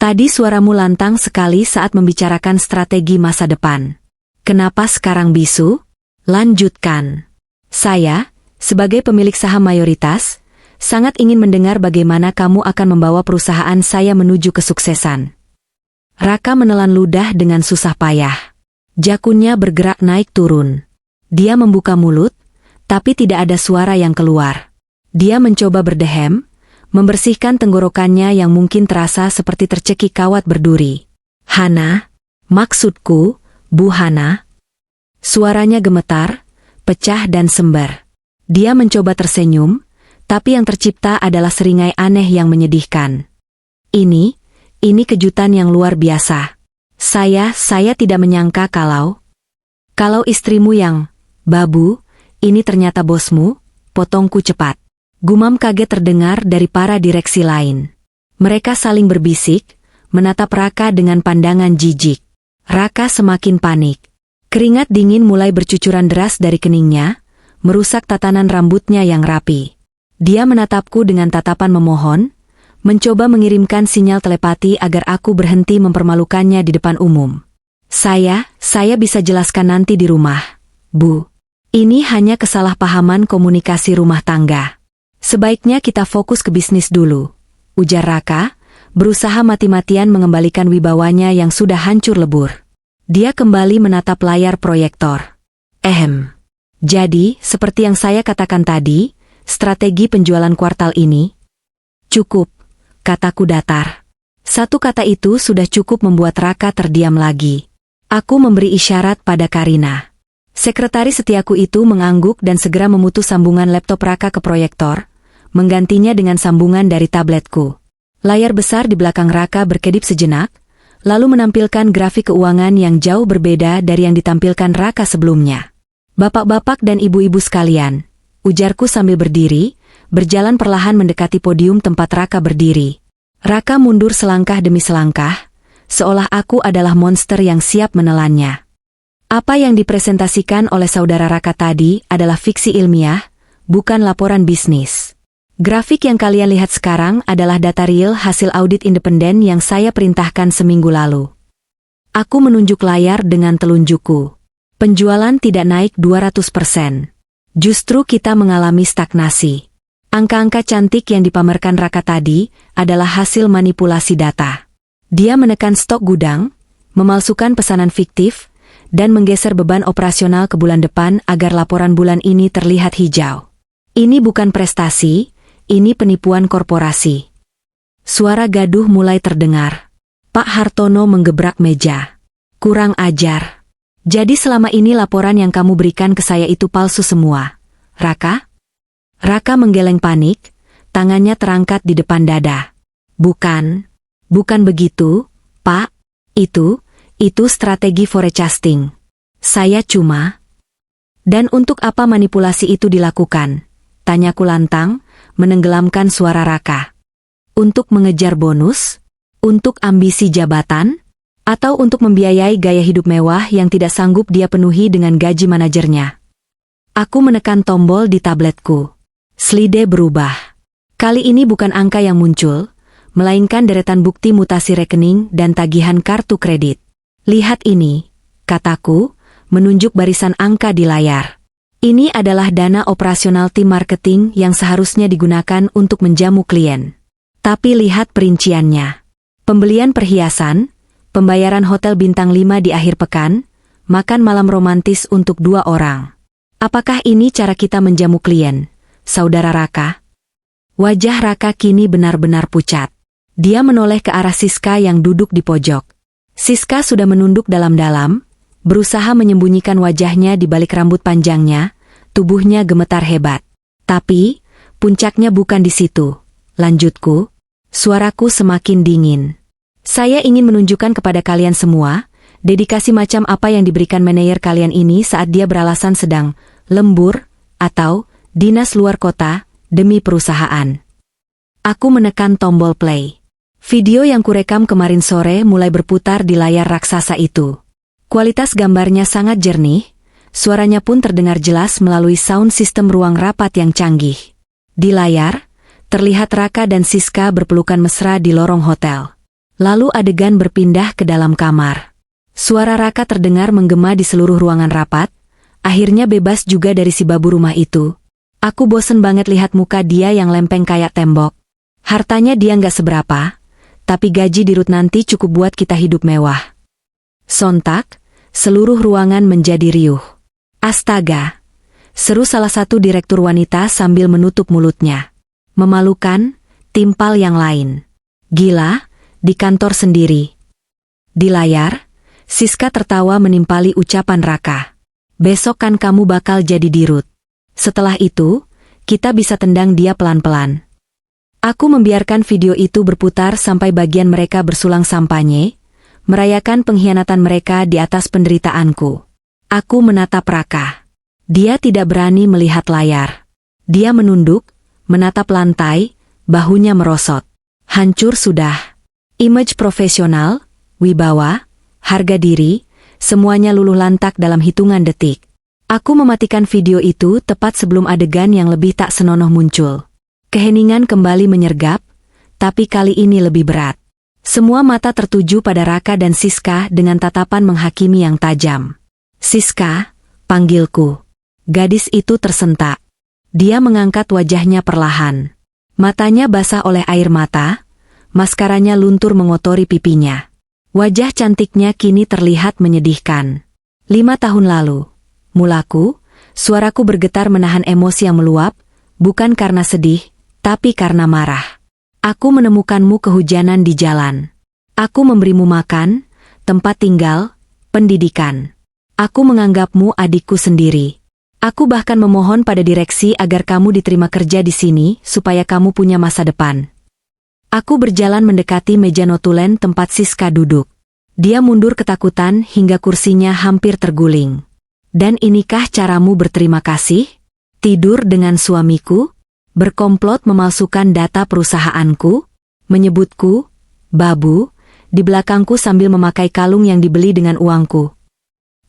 Tadi suaramu lantang sekali saat membicarakan strategi masa depan. Kenapa sekarang bisu? Lanjutkan. Saya, sebagai pemilik saham mayoritas, sangat ingin mendengar bagaimana kamu akan membawa perusahaan saya menuju kesuksesan. Raka menelan ludah dengan susah payah. Jakunnya bergerak naik turun. Dia membuka mulut, tapi tidak ada suara yang keluar. Dia mencoba berdehem, membersihkan tenggorokannya yang mungkin terasa seperti tercekik kawat berduri. "Hana, maksudku, Bu Hana." Suaranya gemetar, pecah dan sembar. Dia mencoba tersenyum, tapi yang tercipta adalah seringai aneh yang menyedihkan. Ini kejutan yang luar biasa. Saya tidak menyangka kalau istrimu yang, Babu, ini ternyata bosmu, potongku cepat. Gumam kaget terdengar dari para direksi lain. Mereka saling berbisik, menatap Raka dengan pandangan jijik. Raka semakin panik. Keringat dingin mulai bercucuran deras dari keningnya, merusak tatanan rambutnya yang rapi. Dia menatapku dengan tatapan memohon, mencoba mengirimkan sinyal telepati agar aku berhenti mempermalukannya di depan umum. Saya bisa jelaskan nanti di rumah, Bu. Ini hanya kesalahpahaman komunikasi rumah tangga. Sebaiknya kita fokus ke bisnis dulu, ujar Raka, berusaha mati-matian mengembalikan wibawanya yang sudah hancur lebur. Dia kembali menatap layar proyektor. Jadi, seperti yang saya katakan tadi, strategi penjualan kuartal ini cukup. Kataku datar. Satu kata itu sudah cukup membuat Raka terdiam lagi. Aku memberi isyarat pada Karina. Sekretaris setiaku itu mengangguk dan segera memutus sambungan laptop Raka ke proyektor, menggantinya dengan sambungan dari tabletku. Layar besar di belakang Raka berkedip sejenak, lalu menampilkan grafik keuangan yang jauh berbeda dari yang ditampilkan Raka sebelumnya. "Bapak-bapak dan ibu-ibu sekalian," ujarku sambil berdiri, berjalan perlahan mendekati podium tempat Raka berdiri. Raka mundur selangkah demi selangkah, seolah aku adalah monster yang siap menelannya. Apa yang dipresentasikan oleh saudara Raka tadi adalah fiksi ilmiah, bukan laporan bisnis. Grafik yang kalian lihat sekarang adalah data real hasil audit independen yang saya perintahkan seminggu lalu. Aku menunjuk layar dengan telunjukku. Penjualan tidak naik 200%. Justru kita mengalami stagnasi. Angka-angka cantik yang dipamerkan Raka tadi adalah hasil manipulasi data. Dia menekan stok gudang, memalsukan pesanan fiktif, dan menggeser beban operasional ke bulan depan agar laporan bulan ini terlihat hijau. Ini bukan prestasi, ini penipuan korporasi. Suara gaduh mulai terdengar. Pak Hartono menggebrak meja. "Kurang ajar. Jadi selama ini laporan yang kamu berikan ke saya itu palsu semua, Raka?" Raka menggeleng panik, tangannya terangkat di depan dada. Bukan begitu, Pak. Itu strategi forecasting. Saya cuma..." "Dan untuk apa manipulasi itu dilakukan?" tanyaku lantang, menenggelamkan suara Raka. "Untuk mengejar bonus? Untuk ambisi jabatan? Atau untuk membiayai gaya hidup mewah yang tidak sanggup dia penuhi dengan gaji manajernya?" Aku menekan tombol di tabletku. Slide berubah. Kali ini bukan angka yang muncul, melainkan deretan bukti mutasi rekening dan tagihan kartu kredit. "Lihat ini," kataku, menunjuk barisan angka di layar. "Ini adalah dana operasional tim marketing yang seharusnya digunakan untuk menjamu klien. Tapi lihat perinciannya. Pembelian perhiasan, pembayaran hotel bintang 5 di akhir pekan, makan malam romantis untuk 2 orang. Apakah ini cara kita menjamu klien, Saudara Raka?" Wajah Raka kini benar-benar pucat. Dia menoleh ke arah Siska yang duduk di pojok. Siska sudah menunduk dalam-dalam, berusaha menyembunyikan wajahnya di balik rambut panjangnya, tubuhnya gemetar hebat. "Tapi, puncaknya bukan di situ," lanjutku. Suaraku semakin dingin. "Saya ingin menunjukkan kepada kalian semua, dedikasi macam apa yang diberikan manajer kalian ini saat dia beralasan sedang lembur, atau dinas luar kota, demi perusahaan." Aku menekan tombol play. Video yang kurekam kemarin sore mulai berputar di layar raksasa itu. Kualitas gambarnya sangat jernih, suaranya pun terdengar jelas melalui sound system ruang rapat yang canggih. Di layar, terlihat Raka dan Siska berpelukan mesra di lorong hotel. Lalu adegan berpindah ke dalam kamar. Suara Raka terdengar menggema di seluruh ruangan rapat, akhirnya bebas juga dari si babu rumah itu. Aku bosen banget lihat muka dia yang lempeng kayak tembok. Hartanya dia nggak seberapa, tapi gaji dirut nanti cukup buat kita hidup mewah. Sontak, seluruh ruangan menjadi riuh. Astaga! Seru salah satu direktur wanita sambil menutup mulutnya. Memalukan, timpal yang lain. Gila, di kantor sendiri. Di layar, Siska tertawa menimpali ucapan Raka. Besok kan kamu bakal jadi dirut. Setelah itu, kita bisa tendang dia pelan-pelan. Aku membiarkan video itu berputar sampai bagian mereka bersulang sampanye, merayakan pengkhianatan mereka di atas penderitaanku. Aku menatap Raka. Dia tidak berani melihat layar. Dia menunduk, menatap lantai, bahunya merosot. Hancur sudah. Image profesional, wibawa, harga diri, semuanya luluh lantak dalam hitungan detik. Aku mematikan video itu tepat sebelum adegan yang lebih tak senonoh muncul. Keheningan kembali menyergap, tapi kali ini lebih berat. Semua mata tertuju pada Raka dan Siska dengan tatapan menghakimi yang tajam. Siska, panggilku. Gadis itu tersentak. Dia mengangkat wajahnya perlahan. Matanya basah oleh air mata, maskaranya luntur mengotori pipinya. Wajah cantiknya kini terlihat menyedihkan. 5 tahun lalu, mulaku, suaraku bergetar menahan emosi yang meluap, bukan karena sedih, tapi karena marah. Aku menemukanmu kehujanan di jalan. Aku memberimu makan, tempat tinggal, pendidikan. Aku menganggapmu adikku sendiri. Aku bahkan memohon pada direksi agar kamu diterima kerja di sini supaya kamu punya masa depan. Aku berjalan mendekati meja notulen tempat Siska duduk. Dia mundur ketakutan hingga kursinya hampir terguling. Dan inikah caramu berterima kasih? Tidur dengan suamiku? Berkomplot memalsukan data perusahaanku? Menyebutku, babu, di belakangku sambil memakai kalung yang dibeli dengan uangku.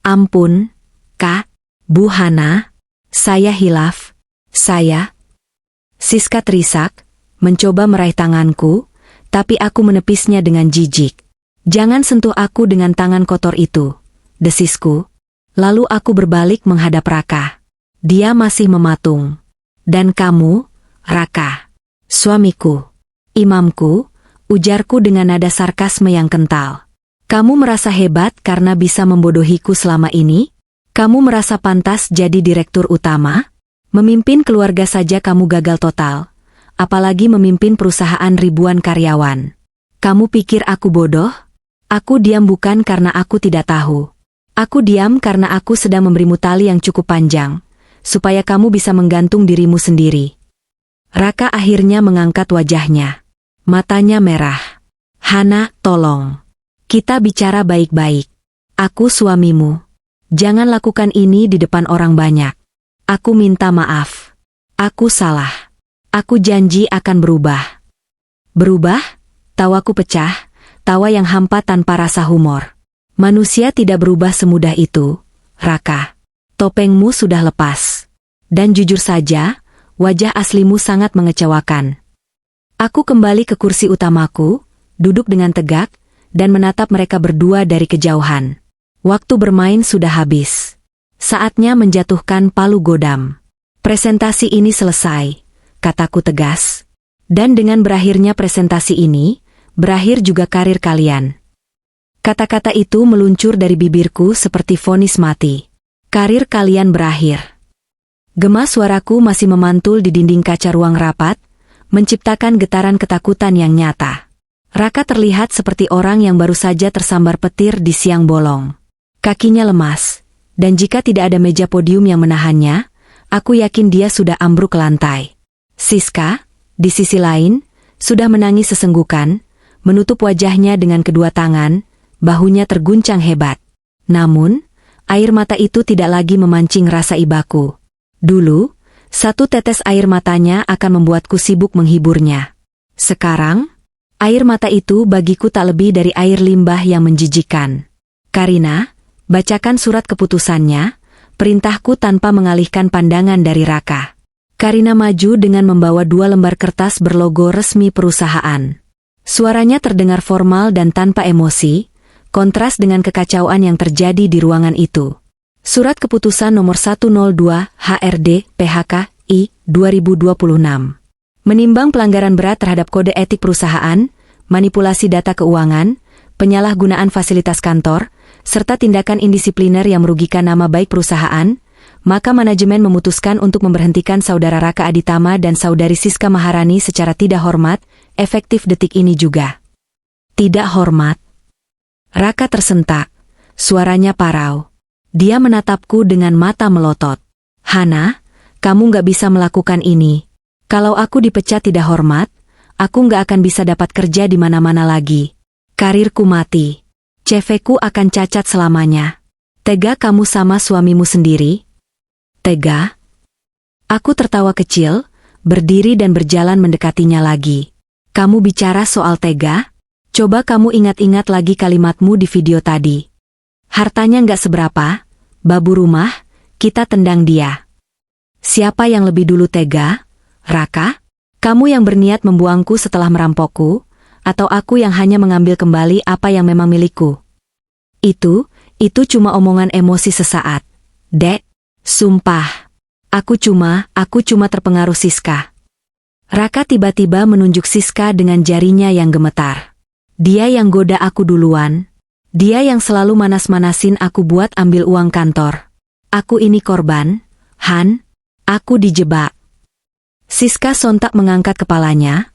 Ampun, Kak. Bu Hana, saya hilaf, saya. Siska terisak, mencoba meraih tanganku, tapi aku menepisnya dengan jijik. Jangan sentuh aku dengan tangan kotor itu, desisku. Lalu aku berbalik menghadap Raka. Dia masih mematung. Dan kamu, Raka, suamiku, imamku, ujarku dengan nada sarkasme yang kental. Kamu merasa hebat karena bisa membodohiku selama ini? Kamu merasa pantas jadi direktur utama? Memimpin keluarga saja kamu gagal total, apalagi memimpin perusahaan ribuan karyawan. Kamu pikir aku bodoh? Aku diam bukan karena aku tidak tahu. Aku diam karena aku sedang memberimu tali yang cukup panjang, supaya kamu bisa menggantung dirimu sendiri. Raka akhirnya mengangkat wajahnya. Matanya merah. Hana, tolong. Kita bicara baik-baik. Aku suamimu. Jangan lakukan ini di depan orang banyak. Aku minta maaf. Aku salah. Aku janji akan berubah. Berubah? Tawaku pecah, tawa yang hampa tanpa rasa humor. Manusia tidak berubah semudah itu, Raka. Topengmu sudah lepas. Dan jujur saja, wajah aslimu sangat mengecewakan. Aku kembali ke kursi utamaku, duduk dengan tegak, dan menatap mereka berdua dari kejauhan. Waktu bermain sudah habis. Saatnya menjatuhkan palu godam. Presentasi ini selesai, kataku tegas. Dan dengan berakhirnya presentasi ini, berakhir juga karir kalian. Kata-kata itu meluncur dari bibirku seperti vonis mati. Karir kalian berakhir. Gema suaraku masih memantul di dinding kaca ruang rapat, menciptakan getaran ketakutan yang nyata. Raka terlihat seperti orang yang baru saja tersambar petir di siang bolong. Kakinya lemas, dan jika tidak ada meja podium yang menahannya, aku yakin dia sudah ambruk ke lantai. Siska, di sisi lain, sudah menangis sesenggukan, menutup wajahnya dengan kedua tangan, bahunya terguncang hebat. Namun, air mata itu tidak lagi memancing rasa ibaku. Dulu, satu tetes air matanya akan membuatku sibuk menghiburnya. Sekarang, air mata itu bagiku tak lebih dari air limbah yang menjijikkan. Karina, bacakan surat keputusannya, perintahku tanpa mengalihkan pandangan dari Raka. Karina maju dengan membawa 2 lembar kertas berlogo resmi perusahaan. Suaranya terdengar formal dan tanpa emosi, kontras dengan kekacauan yang terjadi di ruangan itu. Surat keputusan nomor 102 HRD PHK I 2026. Menimbang pelanggaran berat terhadap kode etik perusahaan, manipulasi data keuangan, penyalahgunaan fasilitas kantor, serta tindakan indisipliner yang merugikan nama baik perusahaan, maka manajemen memutuskan untuk memberhentikan Saudara Raka Aditama dan Saudari Siska Maharani secara tidak hormat, efektif detik ini juga. Tidak hormat. Raka tersentak. Suaranya parau. Dia menatapku dengan mata melotot. Hana, kamu nggak bisa melakukan ini. Kalau aku dipecat tidak hormat, aku nggak akan bisa dapat kerja di mana-mana lagi. Karirku mati. CV-ku akan cacat selamanya. Tega kamu sama suamimu sendiri? Tega? Aku tertawa kecil, berdiri dan berjalan mendekatinya lagi. Kamu bicara soal tega? Coba kamu ingat-ingat lagi kalimatmu di video tadi. Hartanya nggak seberapa, babu rumah, kita tendang dia. Siapa yang lebih dulu tega? Raka? Kamu yang berniat membuangku setelah merampokku, atau aku yang hanya mengambil kembali apa yang memang milikku? Itu cuma omongan emosi sesaat. Dek, sumpah. Aku cuma terpengaruh Siska. Raka tiba-tiba menunjuk Siska dengan jarinya yang gemetar. Dia yang goda aku duluan. Dia yang selalu manas-manasin aku buat ambil uang kantor. Aku ini korban, Han. Aku dijebak. Siska sontak mengangkat kepalanya.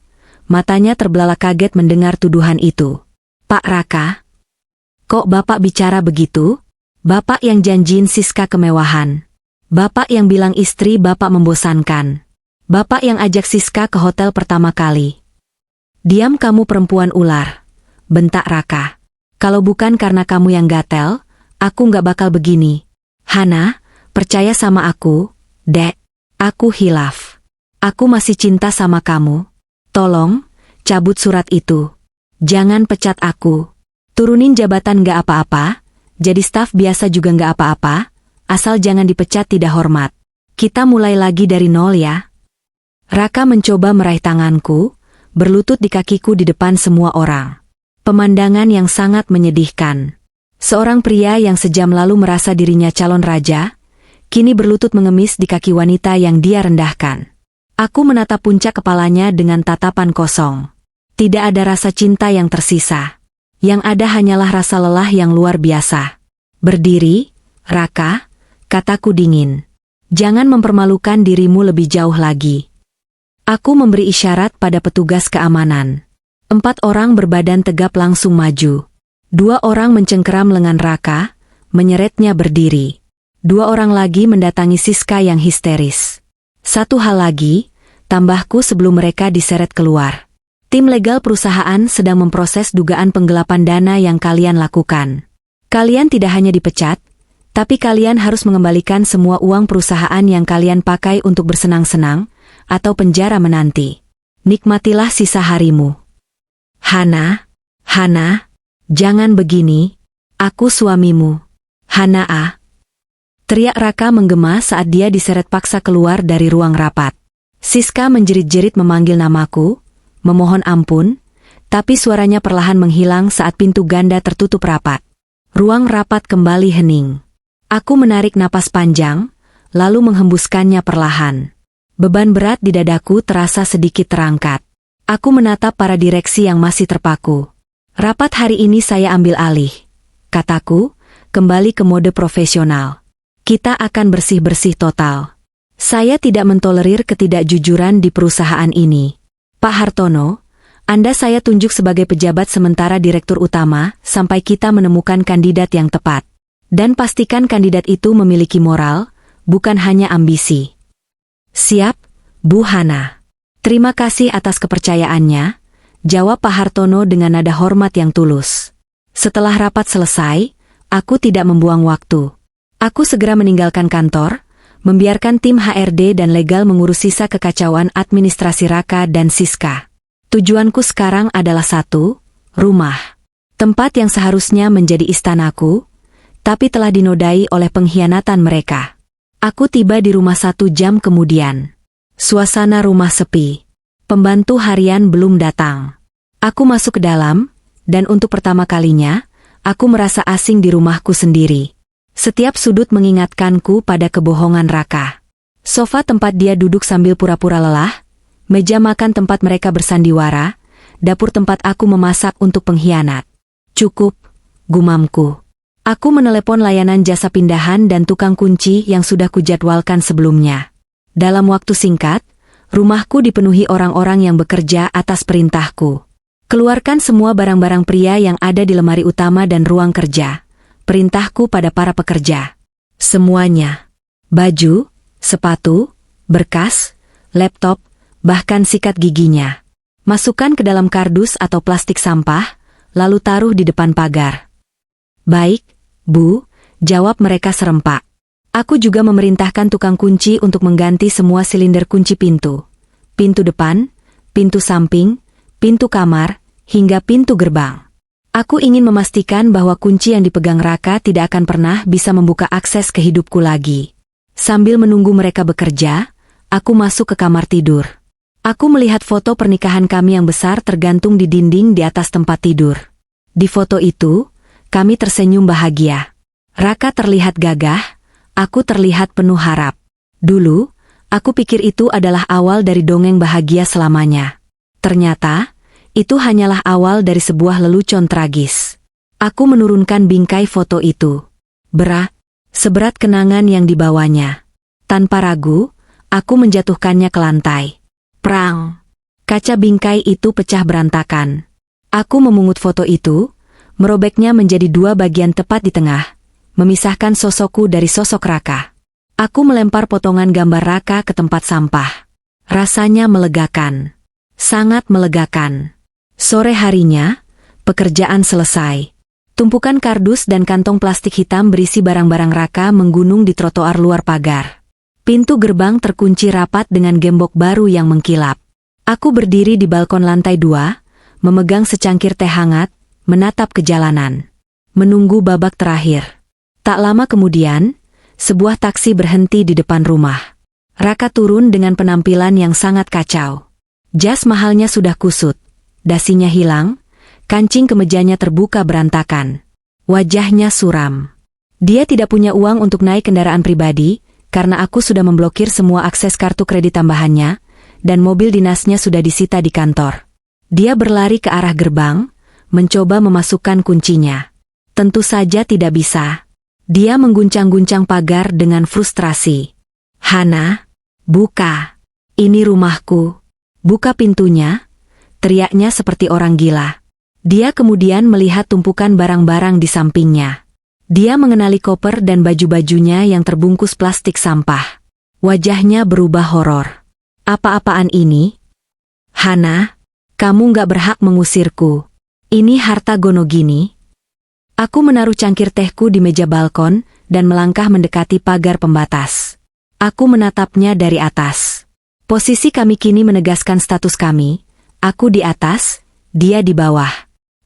Matanya terbelalak kaget mendengar tuduhan itu. Pak Raka? Kok Bapak bicara begitu? Bapak yang janjiin Siska kemewahan. Bapak yang bilang istri Bapak membosankan. Bapak yang ajak Siska ke hotel pertama kali. Diam kamu perempuan ular. Bentak Raka. Kalau bukan karena kamu yang gatel, aku nggak bakal begini. Hana, percaya sama aku, Dek. Aku hilaf. Aku masih cinta sama kamu. Tolong, cabut surat itu. Jangan pecat aku. Turunin jabatan nggak apa-apa, jadi staf biasa juga nggak apa-apa, asal jangan dipecat tidak hormat. Kita mulai lagi dari nol ya. Raka mencoba meraih tanganku, berlutut di kakiku di depan semua orang. Pemandangan yang sangat menyedihkan. Seorang pria yang sejam lalu merasa dirinya calon raja, kini berlutut mengemis di kaki wanita yang dia rendahkan. Aku menatap puncak kepalanya dengan tatapan kosong. Tidak ada rasa cinta yang tersisa. Yang ada hanyalah rasa lelah yang luar biasa. Berdiri, Raka, kataku dingin. Jangan mempermalukan dirimu lebih jauh lagi. Aku memberi isyarat pada petugas keamanan. 4 orang berbadan tegap langsung maju. 2 orang mencengkeram lengan Raka, menyeretnya berdiri. 2 orang lagi mendatangi Siska yang histeris. 1 hal lagi, tambahku sebelum mereka diseret keluar. Tim legal perusahaan sedang memproses dugaan penggelapan dana yang kalian lakukan. Kalian tidak hanya dipecat, tapi kalian harus mengembalikan semua uang perusahaan yang kalian pakai untuk bersenang-senang, atau penjara menanti. Nikmatilah sisa harimu. Hana, jangan begini, aku suamimu. Hana ah. Teriak Raka menggema saat dia diseret paksa keluar dari ruang rapat. Siska menjerit-jerit memanggil namaku, memohon ampun, tapi suaranya perlahan menghilang saat pintu ganda tertutup rapat. Ruang rapat kembali hening. Aku menarik napas panjang, lalu menghembuskannya perlahan. Beban berat di dadaku terasa sedikit terangkat. Aku menatap para direksi yang masih terpaku. Rapat hari ini saya ambil alih, kataku, kembali ke mode profesional. Kita akan bersih-bersih total. Saya tidak mentolerir ketidakjujuran di perusahaan ini. Pak Hartono, Anda saya tunjuk sebagai pejabat sementara direktur utama sampai kita menemukan kandidat yang tepat. Dan pastikan kandidat itu memiliki moral, bukan hanya ambisi. Siap, Bu Hana. Terima kasih atas kepercayaannya, jawab Pak Hartono dengan nada hormat yang tulus. Setelah rapat selesai, aku tidak membuang waktu. Aku segera meninggalkan kantor, membiarkan tim HRD dan legal mengurus sisa kekacauan administrasi Raka dan Siska. Tujuanku sekarang adalah satu, rumah. Tempat yang seharusnya menjadi istanaku, tapi telah dinodai oleh pengkhianatan mereka. Aku tiba di rumah 1 jam kemudian. Suasana rumah sepi. Pembantu harian belum datang. Aku masuk ke dalam, dan untuk pertama kalinya, aku merasa asing di rumahku sendiri. Setiap sudut mengingatkanku pada kebohongan Raka. Sofa tempat dia duduk sambil pura-pura lelah, meja makan tempat mereka bersandiwara, dapur tempat aku memasak untuk pengkhianat. Cukup, gumamku. Aku menelepon layanan jasa pindahan dan tukang kunci yang sudah kujadwalkan sebelumnya. Dalam waktu singkat, rumahku dipenuhi orang-orang yang bekerja atas perintahku. Keluarkan semua barang-barang pria yang ada di lemari utama dan ruang kerja. Perintahku pada para pekerja. Semuanya. Baju, sepatu, berkas, laptop, bahkan sikat giginya. Masukkan ke dalam kardus atau plastik sampah, lalu taruh di depan pagar. Baik, Bu, jawab mereka serempak. Aku juga memerintahkan tukang kunci untuk mengganti semua silinder kunci pintu. Pintu depan, pintu samping, pintu kamar, hingga pintu gerbang. Aku ingin memastikan bahwa kunci yang dipegang Raka tidak akan pernah bisa membuka akses ke hidupku lagi. Sambil menunggu mereka bekerja, aku masuk ke kamar tidur. Aku melihat foto pernikahan kami yang besar tergantung di dinding di atas tempat tidur. Di foto itu, kami tersenyum bahagia. Raka terlihat gagah, aku terlihat penuh harap. Dulu, aku pikir itu adalah awal dari dongeng bahagia selamanya. Ternyata, itu hanyalah awal dari sebuah lelucon tragis. Aku menurunkan bingkai foto itu. Seberat kenangan yang dibawanya. Tanpa ragu, aku menjatuhkannya ke lantai. Prang! Kaca bingkai itu pecah berantakan. Aku memungut foto itu, merobeknya menjadi dua bagian tepat di tengah, memisahkan sosokku dari sosok Raka. Aku melempar potongan gambar Raka ke tempat sampah. Rasanya melegakan. Sangat melegakan. Sore harinya, pekerjaan selesai. Tumpukan kardus dan kantong plastik hitam berisi barang-barang Raka menggunung di trotoar luar pagar. Pintu gerbang terkunci rapat dengan gembok baru yang mengkilap. Aku berdiri di balkon lantai 2, memegang secangkir teh hangat, menatap ke jalanan. Menunggu babak terakhir. Tak lama kemudian, sebuah taksi berhenti di depan rumah. Raka turun dengan penampilan yang sangat kacau. Jas mahalnya sudah kusut, dasinya hilang, kancing kemejanya terbuka berantakan. Wajahnya suram. Dia tidak punya uang untuk naik kendaraan pribadi, karena aku sudah memblokir semua akses kartu kredit tambahannya, dan mobil dinasnya sudah disita di kantor. Dia berlari ke arah gerbang, mencoba memasukkan kuncinya. Tentu saja tidak bisa. Dia mengguncang-guncang pagar dengan frustrasi. Hana, buka. Ini rumahku. Buka pintunya, teriaknya seperti orang gila. Dia kemudian melihat tumpukan barang-barang di sampingnya. Dia mengenali koper dan baju-bajunya yang terbungkus plastik sampah. Wajahnya berubah horor. Apa-apaan ini? Hana, kamu gak berhak mengusirku. Ini harta Gonogini. Aku menaruh cangkir tehku di meja balkon dan melangkah mendekati pagar pembatas. Aku menatapnya dari atas. Posisi kami kini menegaskan status kami. Aku di atas, dia di bawah.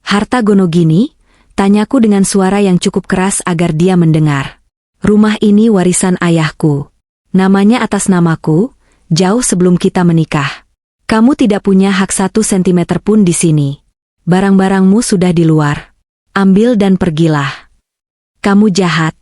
Harta Gonogini? Tanyaku dengan suara yang cukup keras agar dia mendengar. Rumah ini warisan ayahku. Namanya atas namaku, jauh sebelum kita menikah. Kamu tidak punya hak 1 sentimeter pun di sini. Barang-barangmu sudah di luar. Ambil dan pergilah. Kamu jahat,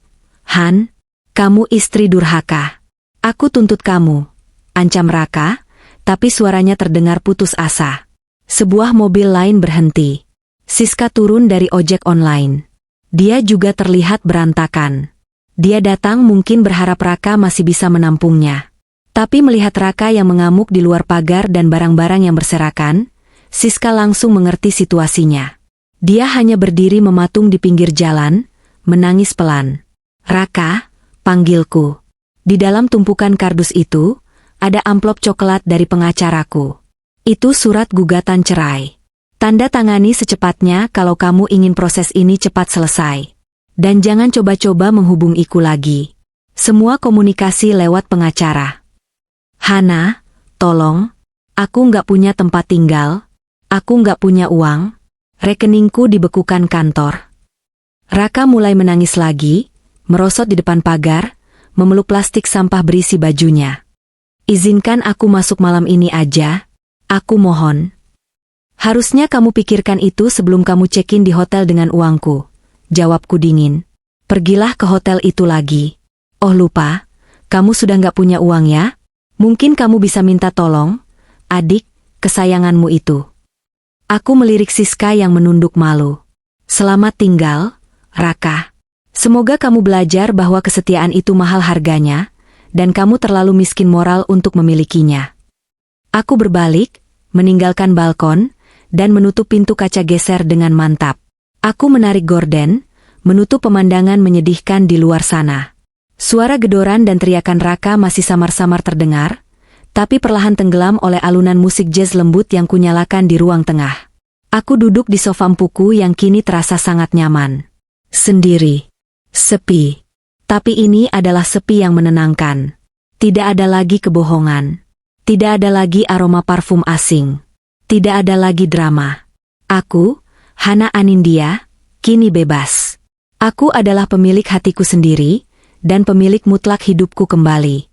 Han. Kamu istri durhaka. Aku tuntut kamu. Ancam Raka, tapi suaranya terdengar putus asa. Sebuah mobil lain berhenti. Siska turun dari ojek online. Dia juga terlihat berantakan. Dia datang mungkin berharap Raka masih bisa menampungnya. Tapi melihat Raka yang mengamuk di luar pagar dan barang-barang yang berserakan, Siska langsung mengerti situasinya. Dia hanya berdiri mematung di pinggir jalan, menangis pelan. Raka, panggilku. Di dalam tumpukan kardus itu, ada amplop coklat dari pengacaraku. Itu surat gugatan cerai. Tanda tangani secepatnya kalau kamu ingin proses ini cepat selesai. Dan jangan coba-coba menghubungiku lagi. Semua komunikasi lewat pengacara. Hana, tolong. Aku nggak punya tempat tinggal. Aku nggak punya uang. Rekeningku dibekukan kantor. Raka mulai menangis lagi, merosot di depan pagar, memeluk plastik sampah berisi bajunya. Izinkan aku masuk malam ini aja. Aku mohon. Harusnya kamu pikirkan itu sebelum kamu check-in di hotel dengan uangku. Jawabku dingin. Pergilah ke hotel itu lagi. Oh lupa, kamu sudah nggak punya uang ya? Mungkin kamu bisa minta tolong, adik, kesayanganmu itu. Aku melirik Siska yang menunduk malu. Selamat tinggal, Raka. Semoga kamu belajar bahwa kesetiaan itu mahal harganya, dan kamu terlalu miskin moral untuk memilikinya. Aku berbalik, meninggalkan balkon, dan menutup pintu kaca geser dengan mantap. Aku menarik gorden, menutup pemandangan menyedihkan di luar sana. Suara gedoran dan teriakan Raka masih samar-samar terdengar, tapi perlahan tenggelam oleh alunan musik jazz lembut yang kunyalakan di ruang tengah. Aku duduk di sofa empuku yang kini terasa sangat nyaman. Sendiri. Sepi. Tapi ini adalah sepi yang menenangkan. Tidak ada lagi kebohongan. Tidak ada lagi aroma parfum asing. Tidak ada lagi drama. Aku, Hana Anindya, kini bebas. Aku adalah pemilik hatiku sendiri, dan pemilik mutlak hidupku kembali.